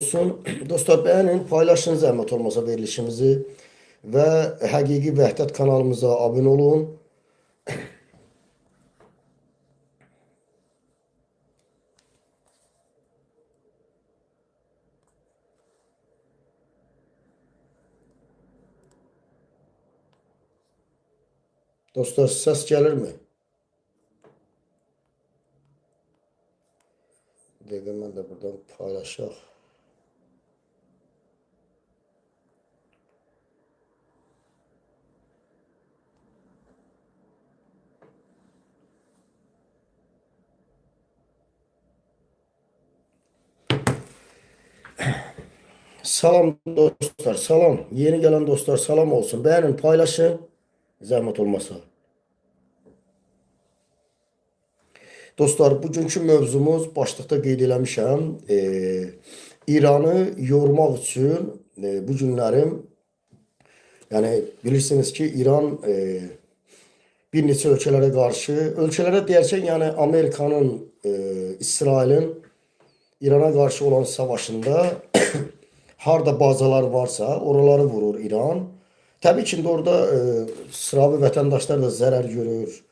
olsun. Dostlar beğenin, paylaşın zahmet olmasa verilişimizi ve Həqiqi Vəhdət kanalımıza abone olun. Dostlar ses gelir mi? Dedim ben de buradan paylaşaq. Salam dostlar, salam. Yeni gelen dostlar salam olsun. Beğenin, paylaşın. Zahmet olmasa. Dostlar, bugünkü mövzumuz başlıqda qeyd eləmişəm. İranı yormaq üçün bu günlərim, yəni bilirsiniz ki, İran bir neçə ölkələrə qarşı, ölkələrə deyərkən, yəni Amerikanın, İsrailin İrana qarşı olan savaşında harda bazalar varsa oraları vurur İran. Təbii ki, orada sıravi vətəndaşlar da zərər görür,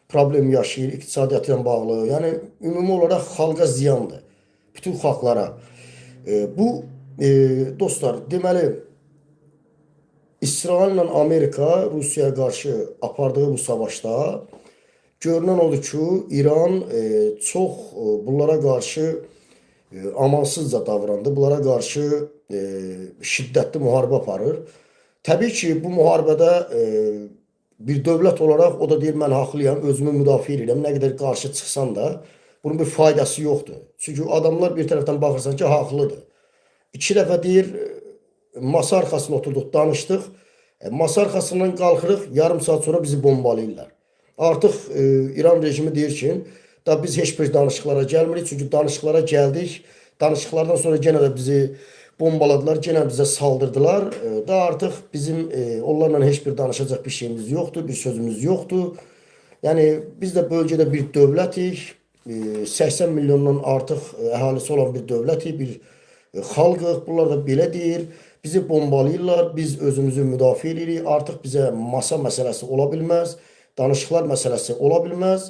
problem yaşayır, iqtisadiyyatla bağlı. Yəni ümumi olaraq xalqa ziyandır, bütün xalqlara. Bu dostlar, deməli İsraillə Amerika Rusiyaya qarşı apardığı bu savaşda görünən odur ki, İran çox bunlara qarşı amansızca davrandı. Bunlara qarşı şiddətli müharibə aparır. Təbii ki, bu müharibədə bir dövlət olaraq o da deyir, mən haqlıyam, özümü müdafiə edirəm. Nə qədər qarşı çıxsan da bunun bir faydası yoxdur. Çünki adamlar bir tərəfdən baxırsan ki, haqlıdır. İki dəfə deyir, masa arxasına oturduq, danışdıq. Masa arxasından qalxırıq, yarım saat sonra bizi bombalayırlar. Artıq İran rejimi deyir ki, da biz heç bir danışıqlara gəlmirik. Çünki danışıqlara gəldik. Danışıqlardan sonra yenə də bizi bombaladılar, yenə bizə saldırdılar. Da artıq bizim onlarla heç bir danışacaq bir şeyimiz yoxdur, bir sözümüz yoxdur. Yəni biz də bölgədə bir dövlətik, 80 milyondan artıq əhalisi olan bir dövlətik, bir xalqıq. Bunlar da belə deyir. Bizi bombalayırlar, biz özümüzü müdafiə edirik. Artıq bizə masa məsələsi ola bilməz, danışıqlar məsələsi ola bilməz.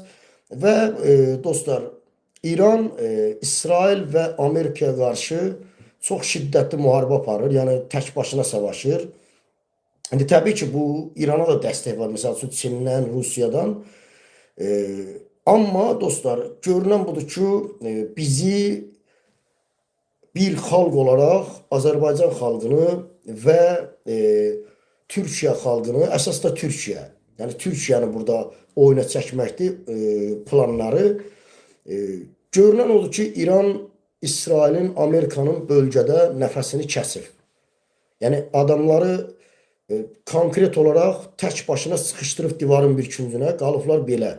Və dostlar, İran, İsrail və Amerikaya qarşı çox şiddətli müharibə aparır. Yəni tək başına savaşır. İndi təbii ki, bu İrana da dəstək var. Məsəl üçün Çindən, Rusiyadan. Amma dostlar, görünən budur ki, bizi bir xalq olaraq Azərbaycan xalqını və Türkiyə xalqını, əsas da Türkiyə, yəni Türkiyəni burada oyuna çəkməkdir planları. Görünən odur ki, İran, İsrailin, Amerikanın bölgədə nəfəsini kəsir. Yəni adamları konkret olaraq tək başına sıxışdırıb divarın bir küncünə qalıblar belə.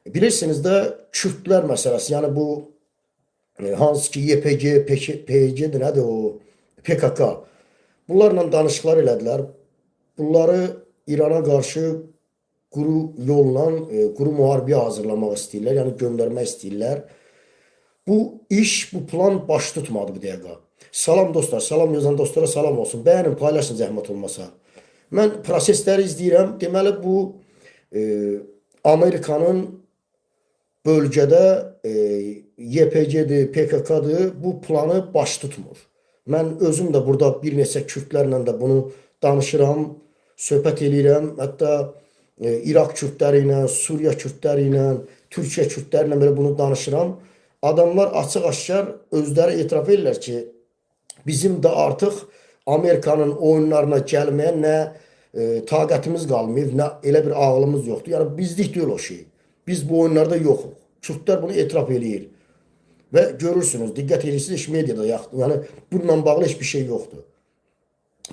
Bilirsiniz də Kürdlər məsələsi, yəni bu hansı ki YPG, PYG-dir, nədir o, PKK. Bunlarla danışıqlar elədilər. Bunları İrana qarşı quru yolla, quru müharibəyə hazırlamaq istəyirlər, yəni göndərmək istəyirlər. Bu iş, bu plan baş tutmadı bu dəqiqə. Salam dostlar, salam yazan dostlara salam olsun. Bəyənin, paylaşın zəhmət olmasa. Mən prosesləri izləyirəm. Deməli bu Amerikanın bölgədə YPG-dir, PKK-dır, bu planı baş tutmur. Mən özüm də burada bir neçə Kürdlərlə də bunu danışıram, söhbət eləyirəm. Hətta İraq Kürdləri ilə, Suriya Kürdləri ilə, Türkiyə Kürdləri ilə belə bunu danışıram. Adamlar açıq-aşkar özləri etiraf edirlər ki, bizim də artıq Amerikanın oyunlarına gəlməyə nə taqətimiz qalmayıb, nə elə bir ağlımız yoxdur. Yəni bizlik deyil o şey. Biz bu oyunlarda yoxuq. Kürdlər bunu etiraf eləyir. Və görürsünüz, diqqət edirsiniz, mediada yaxdır. Yəni bununla bağlı heç bir şey yoxdur.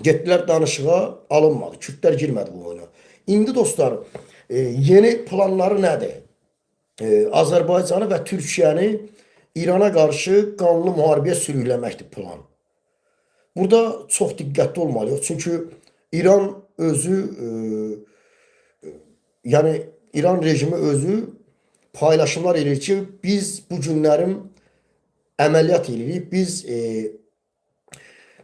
Getdilər danışığa, alınmadı. Kürdlər girmədi bu oyuna. İndi dostlar, yeni planları nədir? Azərbaycanı və Türkiyəni İrana qarşı qanlı müharibəyə sürükləməkdir plan. Burada çox diqqətli olmalıyıq. Çünki İran özü, yəni İran rejimi özü paylaşımlar edir ki, biz bu günlərim əməliyyat edirik, biz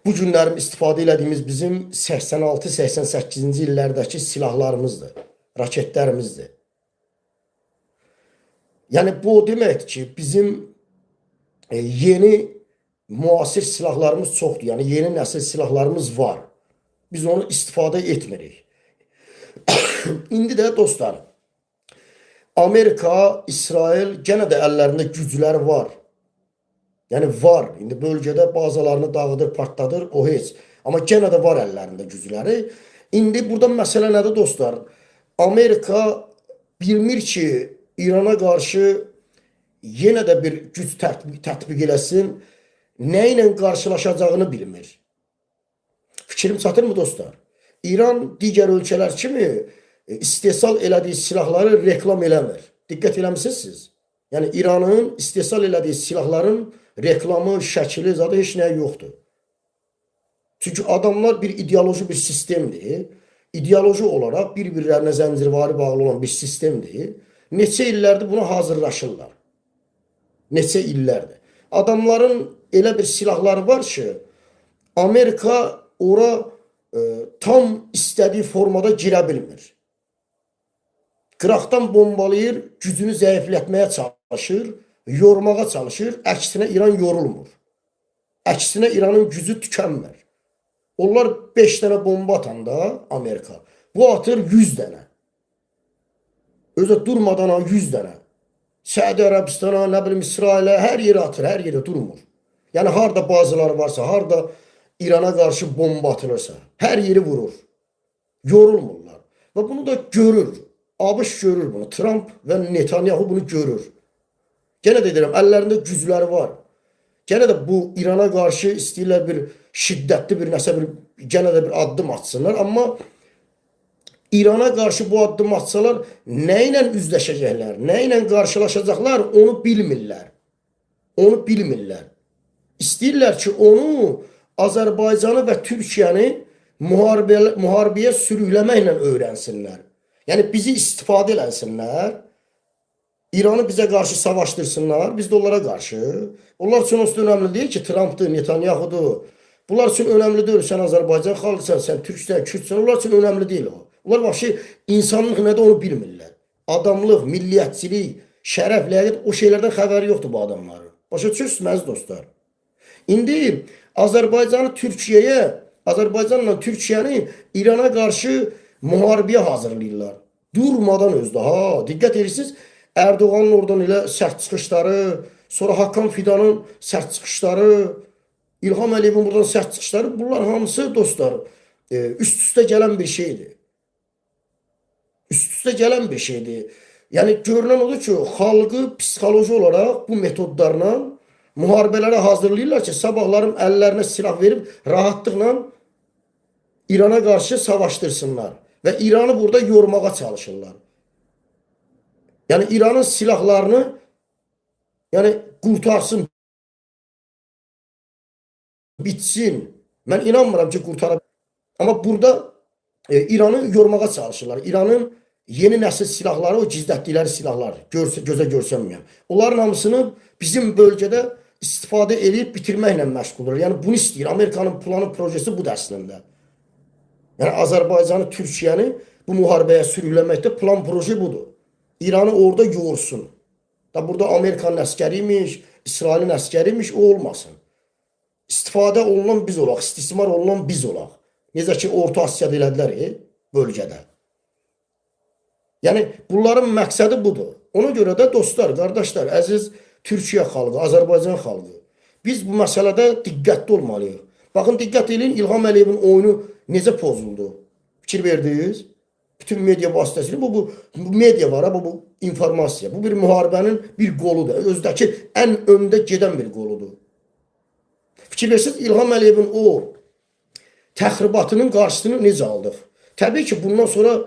bu günlərim istifadə elədiyimiz bizim 86-88-ci illərdəki silahlarımızdır, raketlərimizdir. Yəni bu o deməkdir ki, bizim yeni müasir silahlarımız çoxdur. Yəni yeni nəsil silahlarımız var. Biz onu istifadə etmirik. İndi də dostlar, Amerika, İsrail yenə də əllərində gücləri var. Yəni var. İndi bölgədə bazalarını dağıdır, partladır, o heç. Amma yenə də var əllərində gücləri. İndi burada məsələ nədir dostlar? Amerika bilmir ki, İrana qarşı yenə də bir güc tətbiq eləsin, nə ilə qarşılaşacağını bilmir. Fikrim çatır mı dostlar? İran digər ölkələr kimi istehsal elədiyi silahları reklam eləmir. Diqqət eləmişsiniz siz? Yəni İranın istehsal elədiyi silahların reklamı, şəkili, zaten heç nə yoxdur. Çünki adamlar bir ideoloji bir sistemdir. İdeoloji olaraq bir-birlərinə zəncirvari bağlı olan bir sistemdir. Neçə illərdir buna hazırlaşırlar. Neçə illərdir. Adamların elə bir silahları var ki, Amerika ora tam istədiyi formada girə bilmir. Qıraqdan bombalayır, gücünü zəiflətməyə çalışır, yormağa çalışır, əksinə İran yorulmur. Əksinə İranın gücü tükənmir. Onlar 5 dənə bomba atanda Amerika, bu atır 100 dənə. Özü durmadan 100 dənə. Səudi Ərəbistana, nə bilim İsrailə, hər yeri atır, hər yeri durmur. Yəni harda bazıları varsa, harda İrana qarşı bomba atılırsa, hər yeri vurur. Yorulmurlar. Və bunu da görür. ABŞ görür bunu. Trump və Netanyahu bunu görür. Gene de deyirəm, əllərində gücləri var. Gene de bu İrana qarşı istəyirlər bir şiddətli bir nəsə bir, gene de bir addım atsınlar. Amma İrana qarşı bu addım atsalar nə ilə üzləşəcəklər, nə ilə qarşılaşacaqlar onu bilmirlər. Onu bilmirlər. İstəyirlər ki, onu Azərbaycanı və Türkiyəni müharibəyə sürükləməklə öyrənsinlər. Yəni bizi istifadə eləsinlər, İranı bizə qarşı savaştırsınlar, biz də onlara qarşı. Onlar üçün olsun önəmli deyil ki, Trump'dır, Netanyahu'dur. Bunlar üçün önəmli deyil, sən Azərbaycan xalqsan, sən Türksən, Kürdsən, onlar üçün önəmli deyil o. Onlar vəbşi insanlıq nədir onu bilmirlər. Adamlıq, milliyyətçilik, şərəf, ləyaqət o şeylərdən xəbəri yoxdur bu adamların. Başa düşürsünüz məziz dostlar. İndi Azərbaycanı Türkiyəyə, Azərbaycanla Türkiyəni İrana qarşı müharibəyə hazırlayırlar. Durmadan özdə. Diqqət edirsiniz, Erdoğan'ın oradan elə sərt çıxışları, sonra Hakan Fidan'ın sərt çıxışları, İlham Əliyevin buradan sərt çıxışları, bunlar hamısı dostlar üst-üstə gələn bir şeydir. Üst-üstə gələn bir şeydir. Yəni görünən odur ki, xalqı psixoloji olaraq bu metodlarla müharibələrə hazırlayırlar ki, sabahlarım əllərinə silah verib rahatlıqla İrana qarşı savaştırsınlar. Və İranı burada yormağa çalışırlar. Yəni İranın silahlarını qurtarsın, bitsin. Mən inanmıram ki, qurtarabilir. Amma burada İranı yormağa çalışırlar. İranın yeni nəsil silahları, o gizlətdikləri silahlar, gözə görsənməyən. Onların hamısını bizim bölgədə istifadə edib bitirməklə məşğuldur. Yəni bunu istəyir. Amerikanın planı, projesi budur əslində. Yəni Azərbaycanı, Türkiyəni bu müharibəyə sürükləməkdə plan, proje budur. İranı orada yorsun. Da burada Amerikanın əskəriymiş, İsrailin əskəriymiş, o olmasın. İstifadə olunan biz olaq, istismar olunan biz olaq. Necə ki, Orta Asiyada elədilər bölgədə. Yəni bunların məqsədi budur. Ona görə də dostlar, qardaşlar, əziz Türkiyə xalqı, Azərbaycan xalqı, biz bu məsələdə diqqətli olmalıyıq. Baxın, diqqət edin, İlham Əliyevin oyunu necə pozuldu? Fikir verdiniz? Bütün media vasitəsilə bu media var, bu informasiya. Bu bir müharibənin bir qoludur. Özdəki ən öndə gedən bir qoludur. Fikir versiniz, İlham Əliyevin o təxribatının qarşısını necə aldıq? Təbii ki, bundan sonra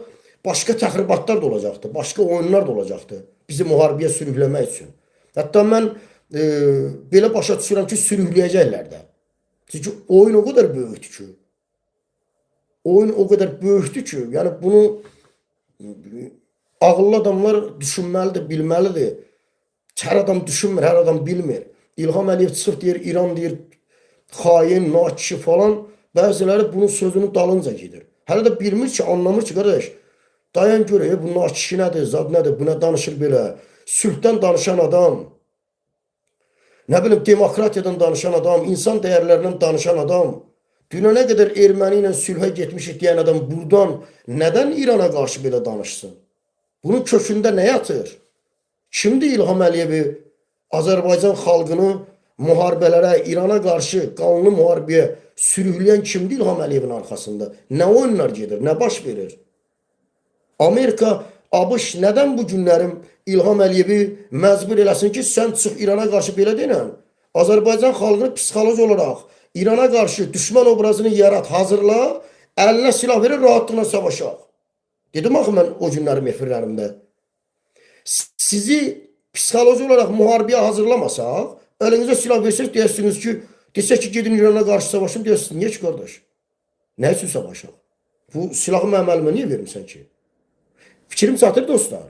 başqa təxribatlar da olacaqdır, başqa oyunlar da olacaqdır bizi müharibəyə sürükləmək üçün. Hətta mən belə başa düşürəm ki, sürükləyəcəklər də. Çünki oyun o qədər böyükdür ki, yəni bunu ağıllı adamlar düşünməlidir, bilməlidir. Hər adam düşünmür, hər adam bilmir. İlham Əliyev çıxıb deyir, İran deyir, xain, naçi falan, bəziləri bunun sözünün dalınca gedir. Hələ də bilmir ki, anlamır ki, qardaş, dayan görək, bu naçi nədir, zad nədir, bu nə danışır belə. Sülhdən danışan adam, nə bilim, demokratiyadan danışan adam, insan dəyərlərindən danışan adam, dünənə qədər erməni ilə sülhə getmişik deyən adam buradan nədən İrana qarşı belə danışsın? Bunun kökündə nə yatır? Kimdir İlham Əliyevi Azərbaycan xalqını müharibələrə, İrana qarşı qanlı müharibəyə sürükləyən kimdir İlham Əliyevin arxasında? Nə oyunlar gedir, nə baş verir? Amerika, ABŞ nədən bu günlərim İlham Əliyevi məcbur eləsin ki, sən çıx İrana qarşı belə denən? Azərbaycan xalqını psixoloji olaraq İrana qarşı düşmən obrazını yarat, hazırla, əlinə silah verir, rahatlıqla savaşaq. Dedim axı mən o günlərim efirlərimdə. Sizi psixoloji olaraq müharibəyə hazırlamasaq, əlinizə silah versək, deyəsiniz ki, desək ki, gedin İrana qarşı savaşım, deyəsiniz, niyə ki, qardaş? Nə üçün savaşaq? Bu silahı mənim əlimə niyə vermirsən ki? Fikrim çatır, dostlar.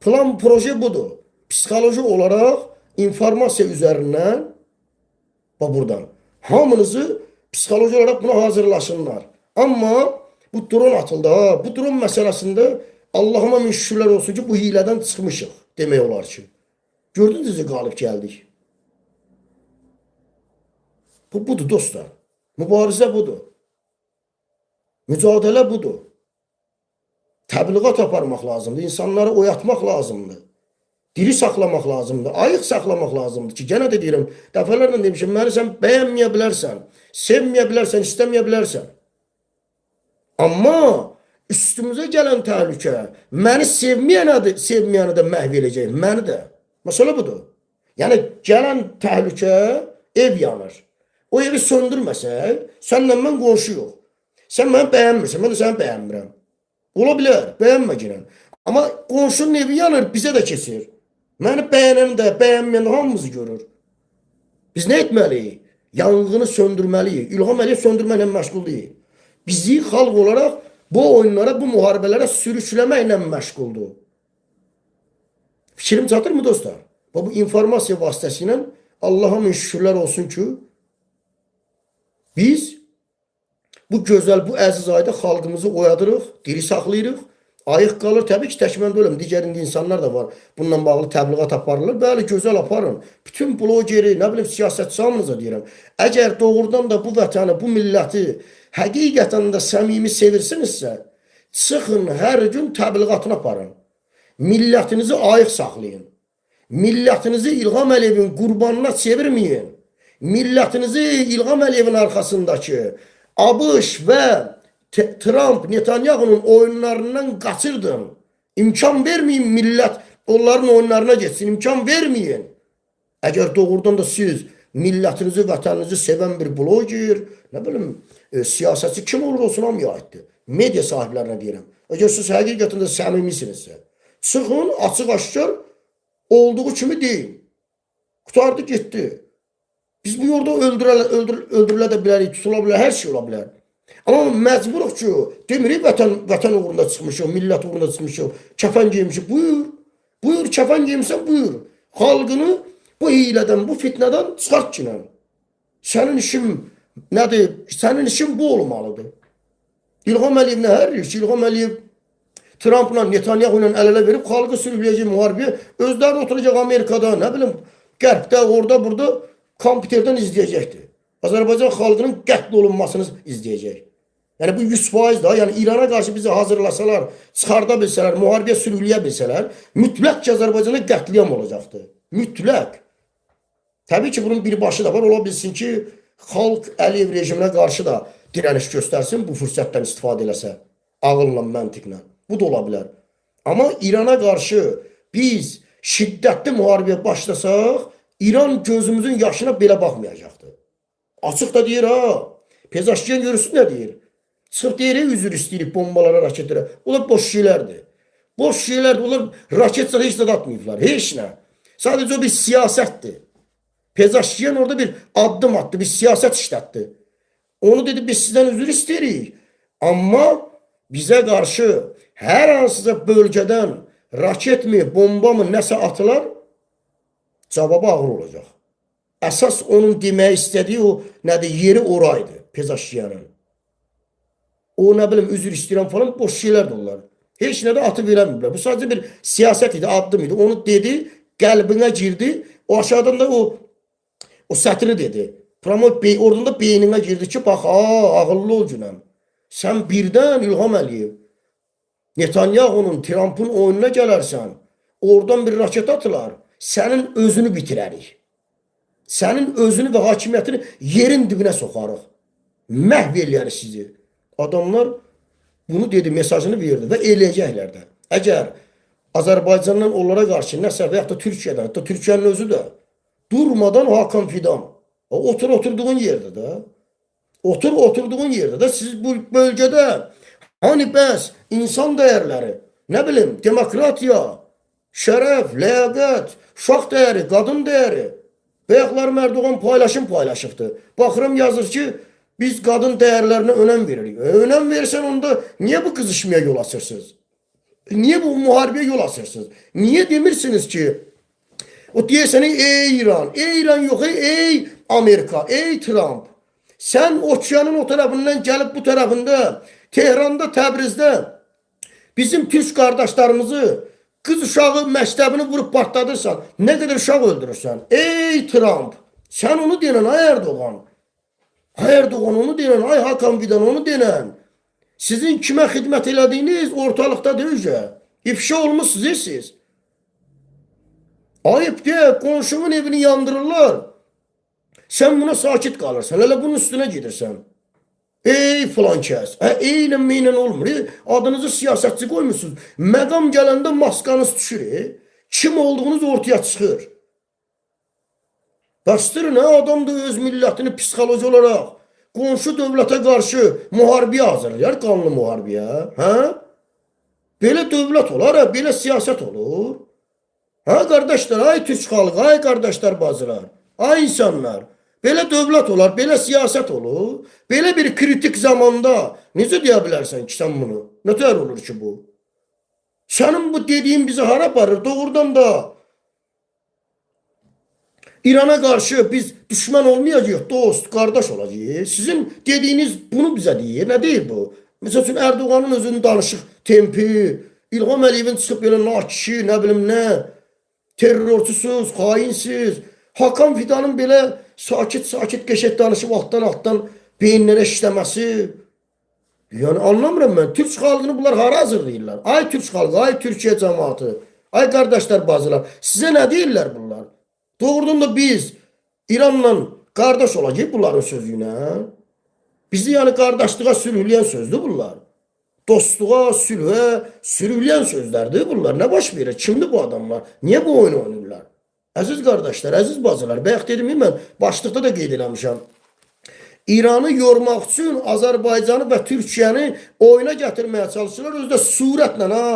Plan, proje budur. Psixoloji olaraq informasiya üzərindən, buradan, hamınızı psixoloji olaraq buna hazırlasınlar. Amma bu dron atıldı, bu dron məsələsində Allahıma min şükürlər olsun ki, bu hilədən çıxmışıq, demək olar ki. Gördünüz necə qalib gəldik. Budur dostlar. Mübarizə budur. Mücadilə budur. Təbliğat aparmaq lazımdır. İnsanları oyatmaq lazımdır. Diri saxlamaq lazımdır. Ayıq saxlamaq lazımdır ki, gənə də deyirəm, dəfələrlə demişim, məni sən bəyənməyə bilərsən, sevməyə bilərsən, istəməyə bilərsən. Amma üstümüzə gələn təhlükə məni sevməyəni də məhv eləyəcək, məni də. Məsələ budur. Yəni, gələn təhlükə ev yanır. O evi söndürməsək, sənlə mən qonşu yox. Sən məni bəyənmirsən, mən də səni bəyənmirəm. Ola bilər, bəyənmə girən. Amma qonşunun evi yanır, bizə də keçir. Məni bəyənəni də, bəyənməyəni də hamımızı görür. Biz nə etməliyik? Yanğını söndürməliyik. İlham Əliyev söndürməklə məşğul deyil. Bizi xalq olaraq bu oyunlara, bu müharibələrə sürükləməklə məşğuldur. Fikrim çatırmı dostlar? Bu informasiya vasitəsilə Allah'a min şükürlər olsun ki, biz bu gözəl, bu əziz ayda xalqımızı oyadırıq, diri saxlayırıq, ayıq qalır. Təbii ki, tək mən deyiləm, digər insanlar da var. Bununla bağlı təbliğat aparırlar. Bəli, gözəl aparın. Bütün blogeri, nə bilim, siyasətçi hamınıza deyirəm. Əgər doğrudan da bu vətəni, bu milləti həqiqətən də səmimi sevirsinizsə, çıxın, hər gün təbliğatını aparın. Millətinizi ayıq saxlayın. Millətinizi İlham Əliyevin qurbanına çevirməyin. Millətinizi İlham Əliyevin arxasındakı ABŞ və Trump, Netanyahu'nun oyunlarından qaçırdın. İmkan verməyin millət onların oyunlarına geçsin. İmkan verməyin. Əgər doğrudan da siz millətinizi, vətəninizi sevən bir bloger, nə bilim, siyasətçi kim olur olsun hamıya aiddir. Media sahiblərinə deyirəm. Əgər siz həqiqətən də səmimisinizsə, çıxın, açıq-aşkar olduğu kimi deyin. Qutardı, getdi. Biz bu yolda öldürülə də bilərik, tutula bilər, hər şey ola bilər. Amma məcburuq ki, demirik vətən uğrunda çıxmışıq, millət uğrunda çıxmışıq, kəfən giymişik. Buyur, kəfən giymişsən, buyur. Xalqını bu hilədən, bu fitnədən çıxart ki, sənin işin nədir? Sənin işin bu olmalıdır. İlham Əliyev nə hər ki, İlham Əliyev Trumpla, Netanyahu ilə əl-ələ verib xalqı sürükləyəcək müharibəyə, özləri oturacaq Amerikada, nə bilim, qərbdə, orada, burada kompüterdən izləyəcəkdir. Azərbaycan xalqının qətl olunmasını izləyəcək. Yəni bu 100% da, yəni İrana qarşı bizi hazırlasalar, çıxarda bilsələr, müharibəyə sürükləyə bilsələr, mütləq ki, Azərbaycana qətliyam olacaqdır. Mütləq. Təbii ki, bunun bir başı da var, ola bilsin ki, xalq Əliyev rejiminə qarşı da dirəniş göstərsin, bu fürsətdən istifadə eləsə, ağılla, məntiqlə. Bu da ola bilər. Amma İrana qarşı biz şiddətli müharibəyə başlasaq, İran gözümüzün yaşına belə baxmayacaqdır. Açıq da deyir, Pezaşkiyan görürsün nə deyir? Çıxıb deyir, üzr istəyirik bombalara, raketlərə. Onlar boş şeylərdir. Boş şeylərdir, onlar raket heç də atmayıblar, heç nə. Sadəcə o bir siyasətdir. Pezaşkiyan orada bir addım attı, bir siyasət işlətdi. Onu dedi, biz sizdən üzr istəyirik. Amma bizə qarşı hər hansısa bölgədən raket mi, bomba mı, nəsə atılar, cavabı ağır olacaq. əsas onun demək istədiyi o nədir? Yeri oraydı Pezeşkiyanın. O nə bilim üzr istəyirəm falan boş şeylərdir onlar. Heç nə də atı verəməyiblər. Bu sadəcə bir siyasət idi, addım idi. Onu dedi, qəlbinə girdi. O aşağıdan da o sətri dedi. Pramod Bey oradan da beyninə girdi ki, bax, ağıllı ol günəm. Sən birdən İlham Əliyev, Netanyahu'nun, Trump'ın oyununa gələrsən, oradan bir raket atılar, sənin özünü bitirərik. Sənin özünü və hakimiyyətini yerin dibinə soxarıq. Məhv eləyərik sizi. Adamlar bunu dedi, mesajını verdi və eləyəcəklər də. Əgər Azərbaycandan onlara qarşı nəsə və yaxud da Türkiyədən, hətta Türkiyənin özü də durmadan Hakan Fidan, oturduğun yerdə də, oturduğun yerdə də siz bu bölgədə hani bəs insan dəyərləri, nə bilim, demokratiya, şərəf, ləyaqət, uşaq dəyəri, qadın dəyəri, Bəyəqlar Erdoğan paylaşıbdır. Baxıram yazır ki, biz qadın dəyərlərinə önəm veririk. Önəm versən onda niyə bu qızışmaya yol açırsınız? Niyə bu müharibəyə yol açırsınız? Niyə demirsiniz ki, o deyəsən ey İran yox, ey Amerika, ey Trump. Sən okeanın o tərəfindən gəlib bu tərəfində, Tehranda, Təbrizdə bizim türk qardaşlarımızı, qız uşağı məktəbini vurub partladırsan, nə qədər uşaq öldürürsən? Ey Trump, sən onu denən, ay Erdoğan. Ay Erdoğan onu denən, ay Hakan Fidan onu denən. Sizin kimə xidmət elədiyiniz ortalıqda deyəcə. İfşa olmuşsunuz siz. Ayıb deyə, qonşumun evini yandırırlar. Sən buna sakit qalırsan, hələ bunun üstünə gedirsən. Ey filan kəs, eynən meynən olmur. Adınızı siyasətçi qoymuşsunuz. Məqam gələndə maskanız düşür. Kim olduğunuz ortaya çıxır. Bastırın, adam da öz millətini psixoloji olaraq qonşu dövlətə qarşı müharibəyə hazırlayar, qanlı müharibəyə. Belə dövlət olar, belə siyasət olur. Qardaşlar, ay türk xalqı, ay qardaşlar bazılar, ay insanlar. Belə dövlət olar, belə siyasət olur. Belə bir kritik zamanda necə deyə bilərsən ki, sən bunu? Nətər olur ki bu? Sənin bu dediyin bizi hara aparır? Doğrudan da İrana qarşı biz düşmən olmayacaq, dost, qardaş olacaq. Sizin dediyiniz bunu bizə deyir. Nə deyir bu? Məsəl üçün Erdoğanın özünün danışıq tempi, İlham Əliyevin çıxıb belə nakişi, nə bilim nə, terrorçusuz, xainsiz, Hakan Fidanın belə sakit qəşət danışıb altdan beyinlərə işləməsi. Yəni anlamıram mən. Türk xalqını bunlar hara hazırlayırlar? Ay Türk xalqı, ay Türkiyə cəmaatı, ay qardaşlar bazılar. Sizə nə deyirlər bunlar? Doğrudan da biz İranla qardaş olacaq bunların sözüylə. Bizi yəni qardaşlığa sürükləyən sözdür bunlar. Dostluğa, sülhə sürükləyən sözlərdir bunlar. Nə baş verir? Kimdir bu adamlar? Niyə bu oyunu oynayırlar? Əziz qardaşlar, əziz bacılar, bayaq dedim mən başlıqda da qeyd eləmişəm. İranı yormaq üçün Azərbaycanı və Türkiyəni oyuna gətirməyə çalışırlar. Özü də surətlə,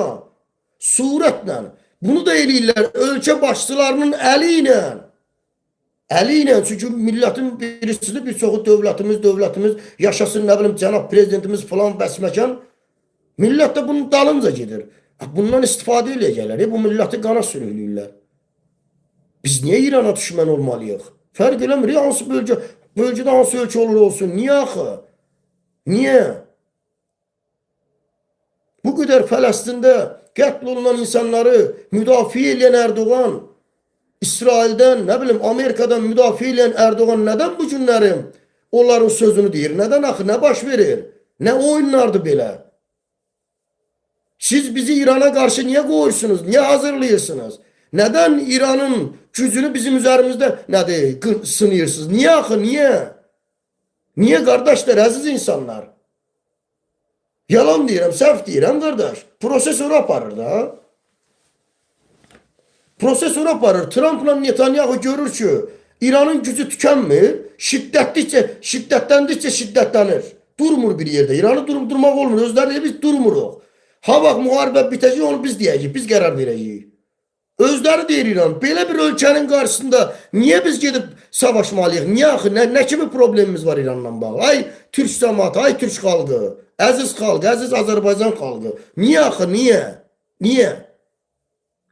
surətlə. Bunu da eləyirlər ölkə başçılarının əli ilə. Əli ilə, çünki millətin birisidir, bir çoxu dövlətimiz, yaşasın, nə bilim, cənab prezidentimiz falan bəsməkən. Millət də bunun dalınca gedir. Bundan istifadə eləyəcəklər, bu milləti qana sürükləyirlər. Biz niyə İrana düşmən olmalıyıq? Fərq eləmir, hansı bölgədə hansı ölkə olur olsun. Niyə axı? Niyə? Bu qədər Fələstində qətl olunan insanları müdafiə edən Erdoğan, İsraildən, nə bilim, Amerikadan müdafiə edən Erdoğan nədən bu günlərim onların sözünü deyir? Nədən axı? Nə baş verir? Nə oyunlardır belə? Siz bizi İrana qarşı niyə qoyursunuz? Niyə hazırlayırsınız? Nədən İranın gücünü bizim üzərimizdə sınıyırsınız? Niyə axı? Niyə? Niyə qardaşlar, əziz insanlar? Yalan deyirəm, səhv deyirəm qardaş. Prosesor aparır da. Prosesor aparır. Trumpla Netanyahu görür ki, İranın gücü tükənmir, şiddətləndikcə şiddətlənir. Durmur bir yerdə. İranı durmaq olmur. Özləri deyir, biz durmuruq. Ha vaxt müharibə bitəcək, onu biz deyəcəyik, biz qərar verəcəyik. Özləri deyir İran, belə bir ölkənin qarşısında niyə biz gedib savaşmalıyıq? Niyə axı? Nə kimi problemimiz var İranla bağlı? Ay Türk cəmaatı, ay Türk xalqı, əziz xalq, əziz Azərbaycan xalqı. Niyə axı? Niyə? Niyə?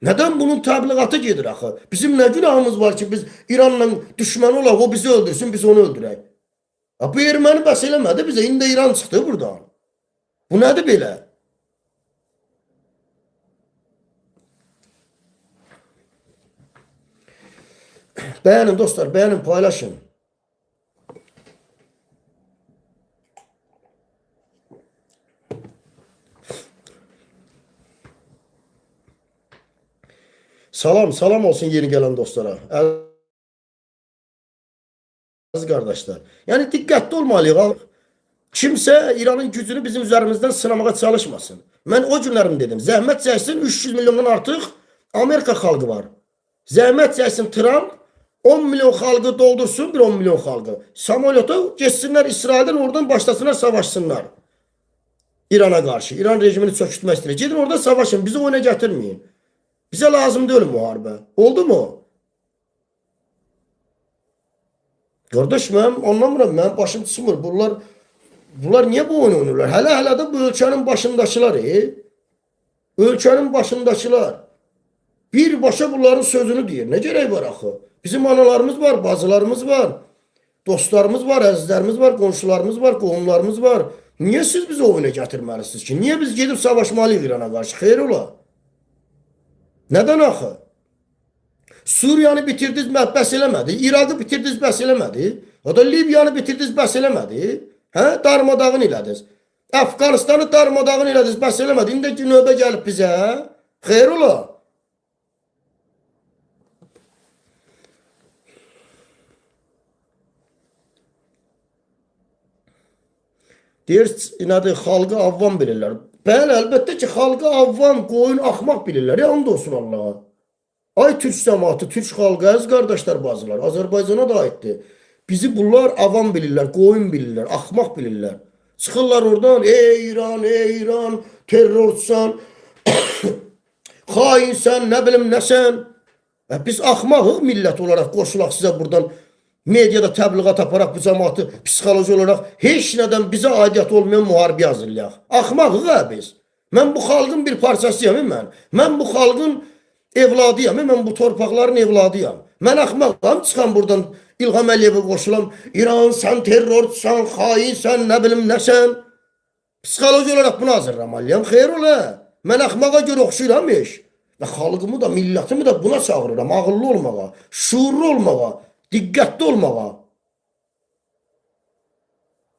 Neden bunun təbliğatı gedir axı? Bizim ne günahımız var ki biz İranla düşman olaq, o bizi öldürsün, biz onu öldürək. Bu erməni bəs eləmədi bizə, indi İran çıxdı buradan. Bu nədir belə? Beğenin dostlar, beğenin, paylaşın. Salam olsun yeni gelen dostlara. Aziz kardeşler. Yani dikkatli olmalıyıq. Kimse İran'ın gücünü bizim üzerimizden sınamaya çalışmasın. Ben o günlerim dedim. Zəhmət çəksin 300 milyondan artıq Amerika xalqı var. Zəhmət çəksin Trump 10 milyon xalqı doldursun, bir 10 milyon xalqı. Samolyota geçsinler İsrail'den, oradan başlasınlar, savaşsınlar. İran'a karşı. İran rejimini çökürtmək istəyir. Gidin orada savaşın. Bizi oyuna gətirməyin. Bize lazım değil muharebe. Oldu mu? Kardeş ben anlamıyorum. Ben başım sımır. Bunlar niye bu oyunu oynarlar? Hele de bu ölçenin başındaşılar. Ölçenin başındaşılar. Bir başa bunların sözünü deyir. Ne gerek var axı? Bizim analarımız var, bazılarımız var. Dostlarımız var, əzizlərimiz var, qonşularımız var, qohumlarımız var. Niye siz bizi oyuna gətirməlisiniz ki? Niye biz gedib savaşmalıyıq İran'a karşı? Xeyr ola. Neden axı? Suriyanı bitirdiniz, bəs eləmədi. İraqı bitirdiniz, bəs eləmədi. O da Libyanı bitirdiniz, bəs eləmədi. Darmadağın elədiniz. Afganistanı darmadağın elədiniz, bəs eləmədi. İndi növbə gəlib bizə. Xeyr ola. Deyir, nədir, xalqı avvam bilirlər. Bəli, əlbəttə ki, xalqı avvam, qoyun, axmaq bilirlər. And olsun Allaha. Ay Türk cəmaatı, Türk xalqı, əziz qardaşlar, bazılar, Azərbaycana da aiddir. Bizi bunlar avam bilirlər, qoyun bilirlər, axmaq bilirlər. Çıxırlar oradan, ey İran, terrorsan, xainsən, nə bilim nəsən. Biz axmaqıq millət olaraq qoşulaq sizə buradan mediada təbliğat aparaq bu cəmaatı psixoloji olaraq heç nədən bizə aidiyyət olmayan müharibə hazırlayaq. Axmaqıq biz. Mən bu xalqın bir parçasıyam mən. Mən bu xalqın evladıyam, mən bu torpaqların evladıyam. Mən axmaqam, çıxam buradan İlham Əliyevə qoşulam. İran, sən terrorsan, xainsən, nə bilim nəsən. Psixoloji olaraq bunu hazırlamalıyam. Xeyr ola. Mən axmağa görə oxşuyuram iş. Və xalqımı da, millətimi də buna çağırıram. Ağıllı olmağa, şuurlu olmağa, diqqətli olmağa.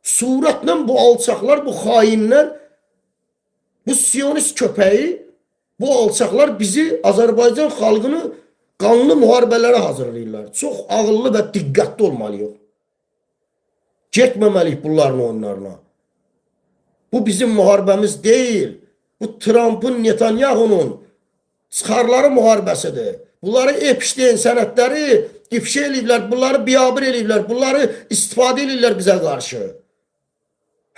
Surətlə bu alçaqlar, bu xainlər, bu siyonist köpəyi, bu alçaqlar bizi, Azərbaycan xalqını qanlı müharibələrə hazırlayırlar. Çox ağıllı və diqqətli olmalıyıq. Getməməliyik bunların oyunlarına. Bu bizim müharibəmiz deyil. Bu Trump'ın, Netanyahu'nun çıxarları müharibəsidir. Bunları Epstein sənədləri ifşa eləyirlər, bunları biabır eləyirlər, bunları istifadə eləyirlər bizə qarşı.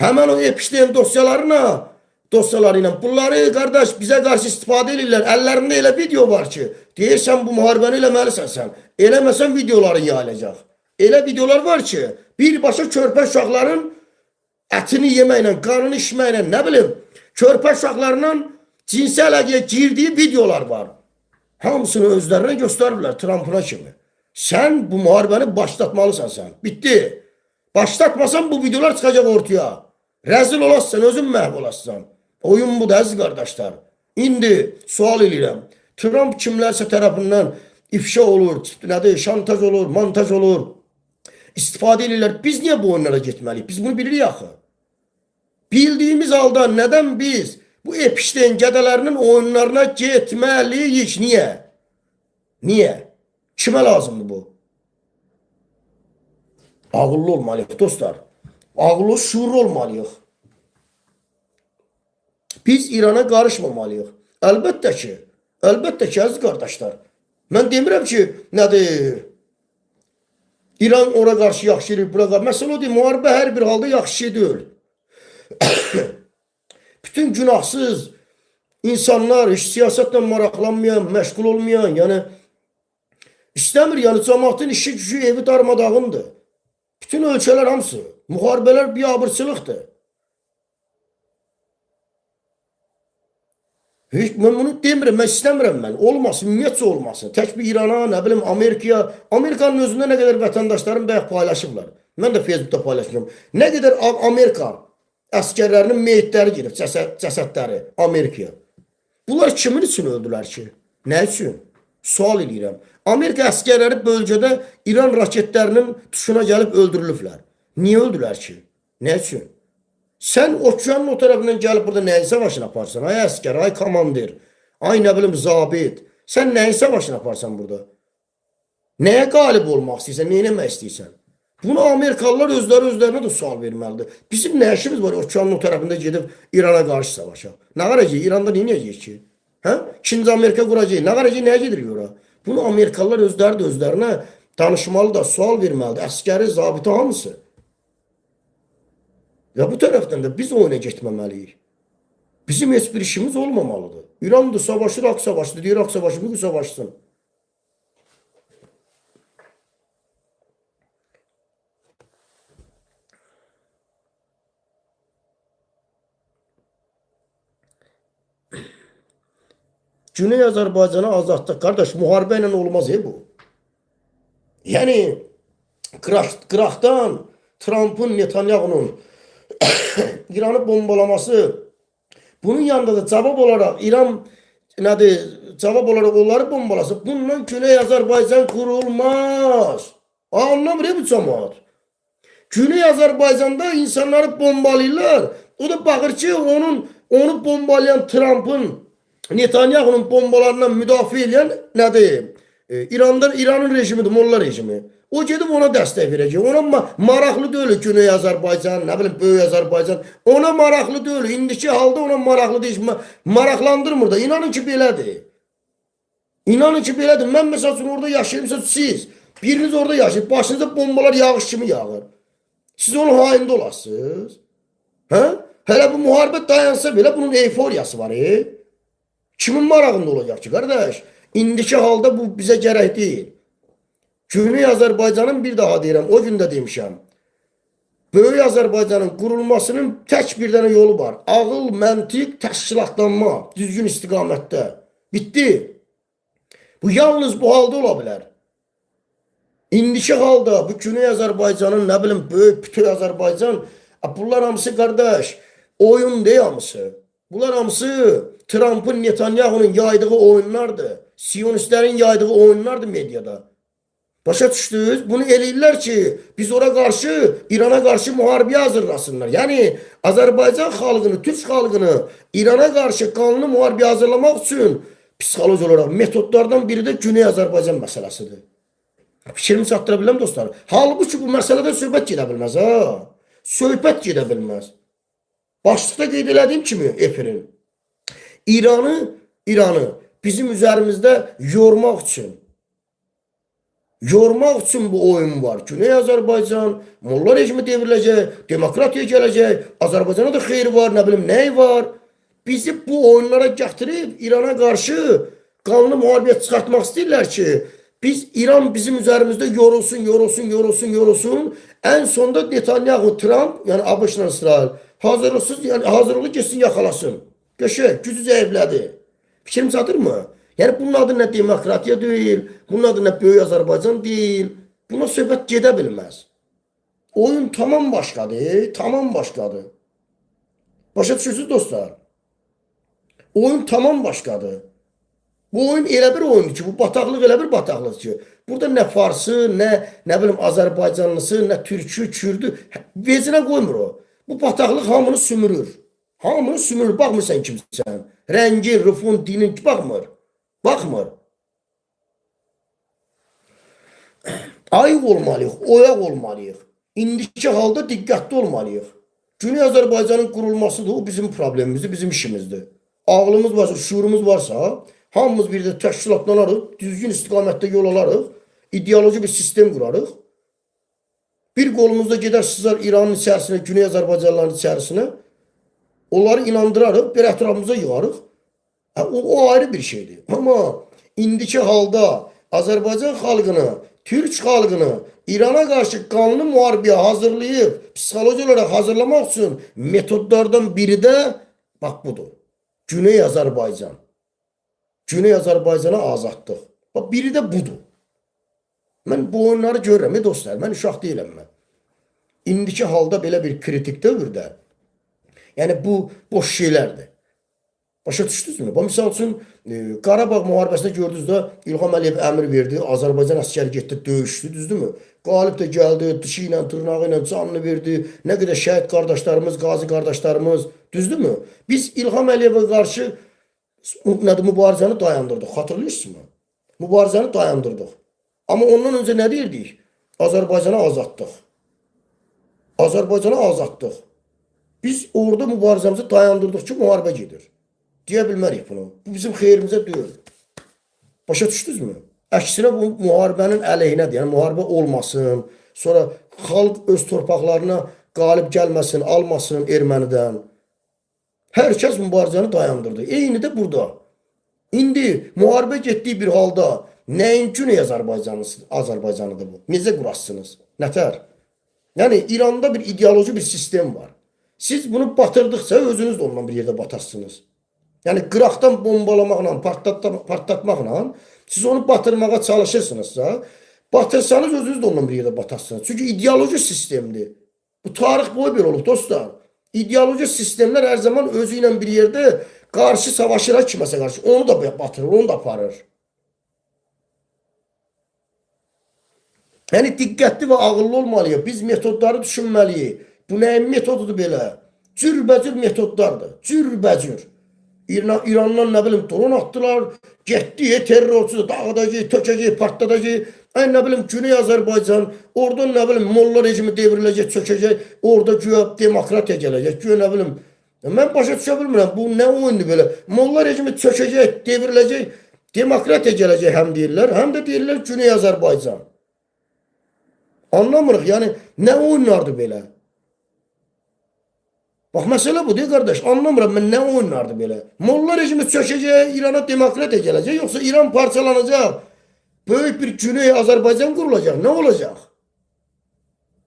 Həmən o Epstein dosyaları ilə bunları qardaş bizə qarşı istifadə eləyirlər. Əllərində elə video var ki, deyirsən bu müharibəni eləməlisən sən. Eləməsən videoların yayılacaq. Elə videolar var ki, birbaşa körpə uşaqların ətini yeməklə, qanını içməklə, nə bilim, körpə uşaqlarının cinsi əlaqəyə girdiyi videolar var. Hamısını özlərinə göstərirlər Trump'ına kimi. Sən bu müharibəni başlatmalısan sən. Bitti. Başlatmasan bu videolar çıxacaq ortaya. Rəzil olasın, özün məhv olasın. Oyun bu da əziz qardaşlar. İndi sual edirəm. Trump kimlərsə tərəfindən ifşa olur, nədir, şantaj olur, montaj olur. İstifadə edirlər. Biz niyə bu oyunlara getməliyik? Biz bunu bilirik axı. Bildiyimiz halda nədən biz bu Epstein gədələrinin oyunlarına getməliyik? Niyə? Niyə? Kimə lazımdır bu? Ağıllı olmalıyıq dostlar. Ağıllı, şuurlu olmalıyıq. Biz İran'a qarışmamalıyıq. Əlbəttə ki, əziz qardaşlar. Mən demirəm ki, nədir? İran ora qarşı yaxşı eləyir, bura qarşı. Məsələ o deyil, müharibə hər bir halda yaxşı şey deyil. Bütün günahsız insanlar, hiç siyasətlə maraqlanmayan, məşğul olmayan, yəni istəmir, yəni cəmaatın işi gücü, evi darmadağındır. Bütün ölkələr hamısı, müharibələr biabırçılıqdır. Hiç ben bunu demirəm, mən istəmirəm mən. Olmasın, ümumiyyətcə olmasın. Tək bir İrana, nə bilim Amerikaya, Amerikanın özündə nə qədər vətəndaşlarım bayaq paylaşıblar. Mən də Facebookda paylaşmışam. Nə qədər Amerika əsgərlərinin meyitləri girib, cəsədləri Amerikaya. Bunlar kimin üçün öldülər ki? Nə üçün? Sual edirəm. Amerika əsgərləri bölgədə İran raketlərinin tuşuna gəlib öldürülüblər. Niyə öldülər ki? Nə üçün? Sen okeanın o tarafından gelip burada neyin savaşını yaparsan? Ay asker, ay komandir, ay ne bileyim zabit. Sen neyin savaşını yaparsan burada? Neye galip olmak istiyorsan, neyine mi istiyorsan? Bunu Amerikalılar özlerine de sual vermelidir. Bizim ne işimiz var okeanın o tarafında gidip İran'a karşı savaşa? Ne var ki? İran'da ne yiyecek ki? Ha? Şimdi Amerika kuracak. Ne var ki? Neye gidiyor oraya? Bunu Amerikalılar özlerine danışmalı da sual vermelidir. Askeri, zabiti hamısı. Ya bu taraftan da biz oyuna getməməliyik. Bizim heç bir işimiz olmamalıdır. İran da savaşır, Irak savaştı, Irak savaşı, bugün savaşsın. Güney Azərbaycana azadlıq. Qardaş, müharibə ilə olmaz bu. Yəni, qıraqdan Trump'ın, Netanyahu'nun İran'ı bombalaması, bunun yanında da cevap olarak İran cevap olarak onları bombalası, bundan Güney Azerbaycan kurulmaz. Anlamıyor bu cemaat. Güney Azerbaycan'da insanları bombalıyorlar. O da bakır ki onu bombalayan Trump'ın, Netanyahu'nun bombalarından müdafi eden İran'ın rejimidir, Molla rejimi. O gedib ona dəstək verəcək. Ona maraqlı deyil Güney Azərbaycan, nə bilim Böyük Azərbaycan. Ona maraqlı deyil. İndiki halda ona maraqlı deyil. Maraqlandırmır da. İnanın ki belədir. İnanın ki belədir. Mən məsəl üçün orada yaşayırım, siz biriniz orada yaşayır. Başınıza bombalar yağış kimi yağır. Siz onun haində olasınız. Hə? Hələ bu müharibə dayansa belə bunun eyforiyası var. Kimin marağında olacaq ki, qardaş? İndiki halda bu bizə gərək deyil. Güney Azərbaycanın bir daha deyirəm, o gün də demişəm. Böyük Azərbaycanın qurulmasının tək bir dənə yolu var. Ağıl, məntiq, təşkilatlanma, düzgün istiqamətdə. Bitti. Bu yalnız bu halda ola bilər. İndiki halda bu Güney Azərbaycanın, nə bilim, böyük bütün Azərbaycan, bunlar hamısı qardaş, oyun deyil hamısı. Bunlar hamısı Trump'ın, Netanyahu'nun yaydığı oyunlardır. Siyonistlərin yaydığı oyunlardır medyada. Başa düşdünüz? Bunu eləyirlər ki, biz ora qarşı, İrana qarşı müharibəyə hazırlasınlar. Yəni, Azərbaycan xalqını, Türk xalqını İrana qarşı qanlı müharibəyə hazırlamaq üçün psixoloji olaraq metodlardan biri də Güney Azərbaycan məsələsidir. Fikrimi çatdıra biləm dostlar. Halbuki bu məsələdən söhbət gedə bilməz. Söhbət gedə bilməz. Başlıqda qeyd elədiyim kimi efirin. İranı bizim üzerimizdə yormaq üçün bu oyun var. Güney Azərbaycan, Molla rejimi devriləcək, demokratiya gələcək, Azərbaycana da xeyri var, nə bilim, nəyi var. Bizi bu oyunlara gətirib İrana qarşı qanlı müharibəyə çıxartmaq istəyirlər ki, İran bizim üzerimizdə yorulsun. Ən sonda Netanyahu, Trump, yəni ABŞ-la İsrail hazırlığı geçsin yakalasın. Qəşəng, gücü zəiflədi. Fikrim çatırmı? Yəni bunun adı nə demokratiya deyil, bunun adı nə Böyük Azərbaycan deyil. Buna söhbət gedə bilməz. Oyun tamam başqadır. Başa düşürsünüz dostlar? Oyun tamam başqadır. Bu oyun elə bir oyundur ki, bu bataqlıq elə bir bataqlıq ki, burada nə farsı, nə bilim Azərbaycanlısı, nə türkü, kürdü, vecinə qoymur o. Bu bataqlıq hamını sümürür. Hamını sümürür, baxmırsan kimsən. Rəngi, rüfun, dinin baxmır. Ayıq olmalıyıq, oyaq olmalıyıq. İndiki halda diqqətli olmalıyıq. Güney Azərbaycanın qurulmasıdır, o bizim problemimizdir, bizim işimizdir. Ağlımız varsa, şuurumuz varsa, hamımız bir də təşkilatlanarıq, düzgün istiqamətdə yol alarıq, ideoloji bir sistem qurarıq. Bir qolumuzda gedər sızar İranın içərisinə, Güney Azərbaycanların içərisinə, onları inandırarıq, bir ətrafımıza yığarıq. O ayrı bir şeydir. Amma indiki halda Azərbaycan xalqını, Türk xalqını İrana qarşı qanlı müharibəyə hazırlayıb, psixoloji olaraq hazırlamaq üçün metodlardan biri də bax budur. Güney Azərbaycan. Güney Azərbaycana azadlıq. Bax, biri də budur. Mən bu oyunları görürəm, dostlar. Mən uşaq deyiləm mən. İndiki halda belə bir kritik dövrdə, yəni bu boş şeylərdir. Başa düşdünüzmü? Misal üçün, Qarabağ müharibəsində gördünüzdə İlham Əliyev əmr verdi, Azərbaycan əsgəri getdi, döyüşdü, düzdürmü? Qalib də gəldi, dışı ilə, tırnağı ilə canını verdi. Nə qədər şəhid qardaşlarımız, qazi qardaşlarımız, düzdürmü? Biz İlham Əliyevə qarşı mübarizəni dayandırdıq, xatırlayırsınızmı? Mübarizəni dayandırdıq. Amma ondan öncə nə deyirdik? Azərbaycana azadlıq. Azərbaycana azadlıq. Biz orada mübarizəmizi dayandırdıq ki, müharibə gedir. Deyə bilmərik bunu. Bu bizim xeyrimizə deyil. Başa düşdünüzmü? Əksinə bu müharibənin əleyhinədir. Yəni müharibə olmasın, sonra xalq öz torpaqlarına qalib gəlməsin, almasın ermənidən. Hər kəs mübarizəni dayandırdı. Eyni də burada. İndi müharibə getdiyi bir halda nəyin Güney Azərbaycanıdır bu? Necə qurasınız? Nətər? Yəni İranda bir ideoloji bir sistem var. Siz bunu batırdıqca özünüz də ondan bir yerdə batarsınız. Yəni qıraqdan bombalamaqla, partlatmaqla siz onu batırmağa çalışırsınızsa, batırsanız özünüz də ondan bir yerdə batarsınız. Çünki ideoloji sistemdir. Bu tarix boyu belə olub dostlar. İdeoloji sistemlər hər zaman özü ilə bir yerdə qarşı savaşıra kiməsə qarşı. Onu da batırır, onu da aparır. Yəni diqqətli və ağıllı olmalıyıq. Biz metodları düşünməliyik. Bu nəyin metodudur belə? Cürbəcür metodlardır. Cürbəcür. İrandan nə bilim dron atdılar. Getdi, terrorçu dağıdacaq, tökəcək, partladacaq. Nə bilim Güney Azərbaycan. Oradan nə bilim molla rejimi devriləcək, çökəcək. Orada güya demokratiya gələcək. Güya nə bilim. Mən başa düşə bilmirəm. Bu nə oyundur belə? Molla rejimi çökəcək, devriləcək. Demokratiya gələcək həm deyirlər. Həm də deyirlər Güney Azərbaycan. Anlamırıq. Yəni nə oyunlardır belə? Bax, məsələ bu deyil, qardaş. Anlamıram mən nə oyunlardır belə. Molla rejimi çökəcək, İrana demokratiya gələcək, yoxsa İran parçalanacaq, böyük bir Güney Azərbaycan qurulacaq. Nə olacaq?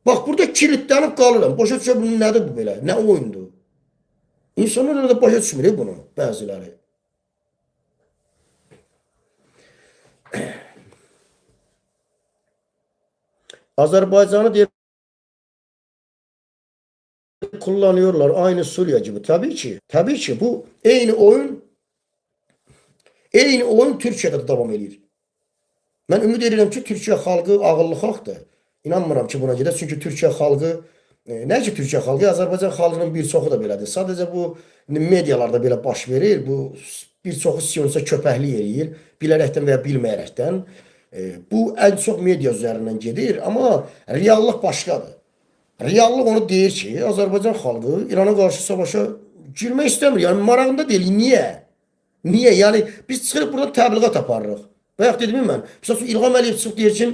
Bax, burada kilitlənib qalıram. Başa düşə bunu nədir bu belə? Nə oyundur? İnsanlar da başa düşmür bunu, bəziləri. Azərbaycanı deyir, kullanıyorlar aynı Suriye gibi. Tabii ki bu eyni oyun Türkiye'de de devam ediyor. Ben ümid edirəm ki, Türkiye xalqı ağıllı xalqdır. İnanmıram ki buna gedir. Çünki Türkiye xalqı, nə ki Türkiye xalqı, Azərbaycan xalqının bir çoxu da belədir. Sadəcə bu medialarda belə baş verir. Bu bir çoxu siyonista köpəklik eləyir. Bilərəkdən və ya bilməyərəkdən. Bu ən çox media üzərindən gedir. Amma reallıq başqadır. Reallıq onu deyir ki, Azərbaycan xalqı İrana qarşı savaşa girmək istəmir. Yəni marağında deyil. Niyə? Niyə? Yəni biz çıxırıq buradan təbliğat aparırıq. Bayaq dedim mən. Məsələn, İlham Əliyev çıxıb deyir ki,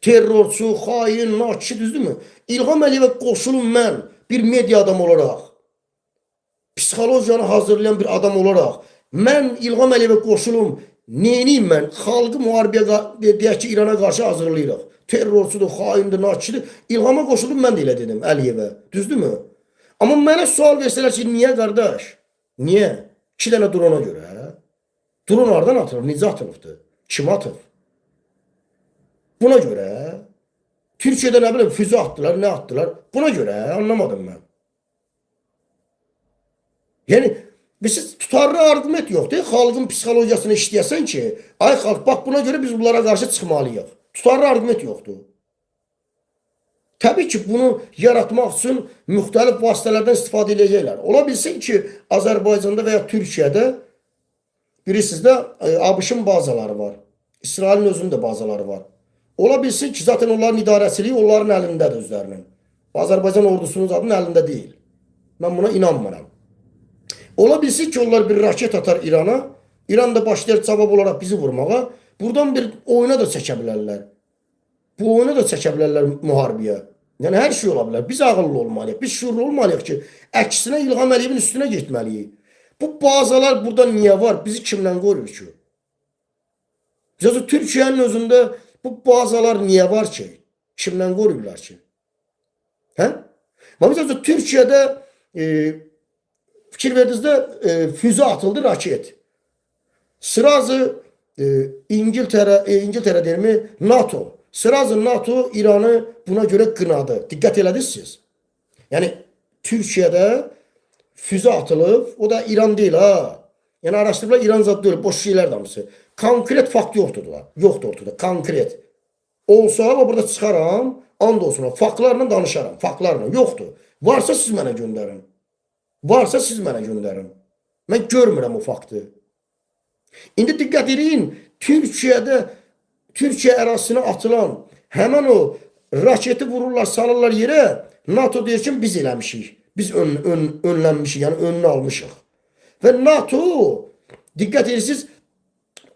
terrorçu, xain, naçi, düzdürmü? İlham Əliyevə qoşulum mən bir media adam olaraq, psixologiyanı hazırlayan bir adam olaraq, mən İlham Əliyevə qoşulum, neyiniyim mən? Xalqı müharibəyə deyək ki, İrana qarşı hazırlayırıq. Terrorçudur, xaindir, naçidir. İlhama qoşulum mən də elə dedim Əliyevə. Düzdürmü? Amma mənə sual versələr ki, niyə qardaş? Niyə? 2 dənə drona görə. Dron hardan atılır? Necə atılıbdır? Kim atıb? Buna görə Türkiyədə nə bilim füzə atdılar, nə atdılar? Buna görə anlamadım mən. Yəni biz tutarlı argument yoxdur. Xalqın psixologiyasını işləyəsən ki, ay xalq, bax buna görə biz bunlara qarşı çıxmalıyıq. Tutarlı argument yoxdur. Təbii ki, bunu yaratmaq üçün müxtəlif vasitələrdən istifadə edəcəklər. Ola bilsin ki, Azərbaycanda və ya Türkiyədə bilirsiniz də ABŞ-ın bazaları var. İsrailin özünün də bazaları var. Ola bilsin ki, zaten onların idarəçiliyi onların əlindədir özlərinin. Azərbaycan ordusunun adının əlində deyil. Mən buna inanmıram. Ola bilsin ki, onlar bir raket atar İrana. İran da başlayır cavab olaraq bizi vurmağa. Buradan bir oyuna da çəkə bilərlər. Bu oyuna da çəkə bilərlər müharibəyə. Yəni hər şey ola bilər. Biz ağıllı olmalıyıq. Biz şuurlu olmalıyıq ki, əksinə İlham Əliyevin üstünə getməliyik. Bu bazalar burada niyə var? Bizi kimdən qoruyur ki? Türkiyənin özündə bu bazalar niyə var ki? Kimdən qoruyurlar ki? Hə? Məsələn, Türkiyədə fikir verdinizdə füze atıldı, raket. Sırası İngiltere der mi? NATO. Sırası NATO İran'ı buna göre kınadı. Dikkat ediniz. Yani Türkiye'de füze atılıb, o da İran değil ha. Yani araştırıblar İran zad deyil, boş şeyler damısı. Konkret fakt yoxdur da. Yoxdur ortada, konkret. Olsa ama burada çıxaram, and olsun, faktlarla danışaram, faktlarla. Yoxdur. Varsa siz mənə göndərin. Varsa siz mənə göndərin. Mən görmürəm o faktı. İndi diqqət edin, Türkiye ərazisinə atılan həmən o raketi vururlar, salırlar yerə, NATO deyir ki, biz eləmişik. Biz önlənmişik, yəni önünü almışıq. Və NATO, diqqət edirsiniz,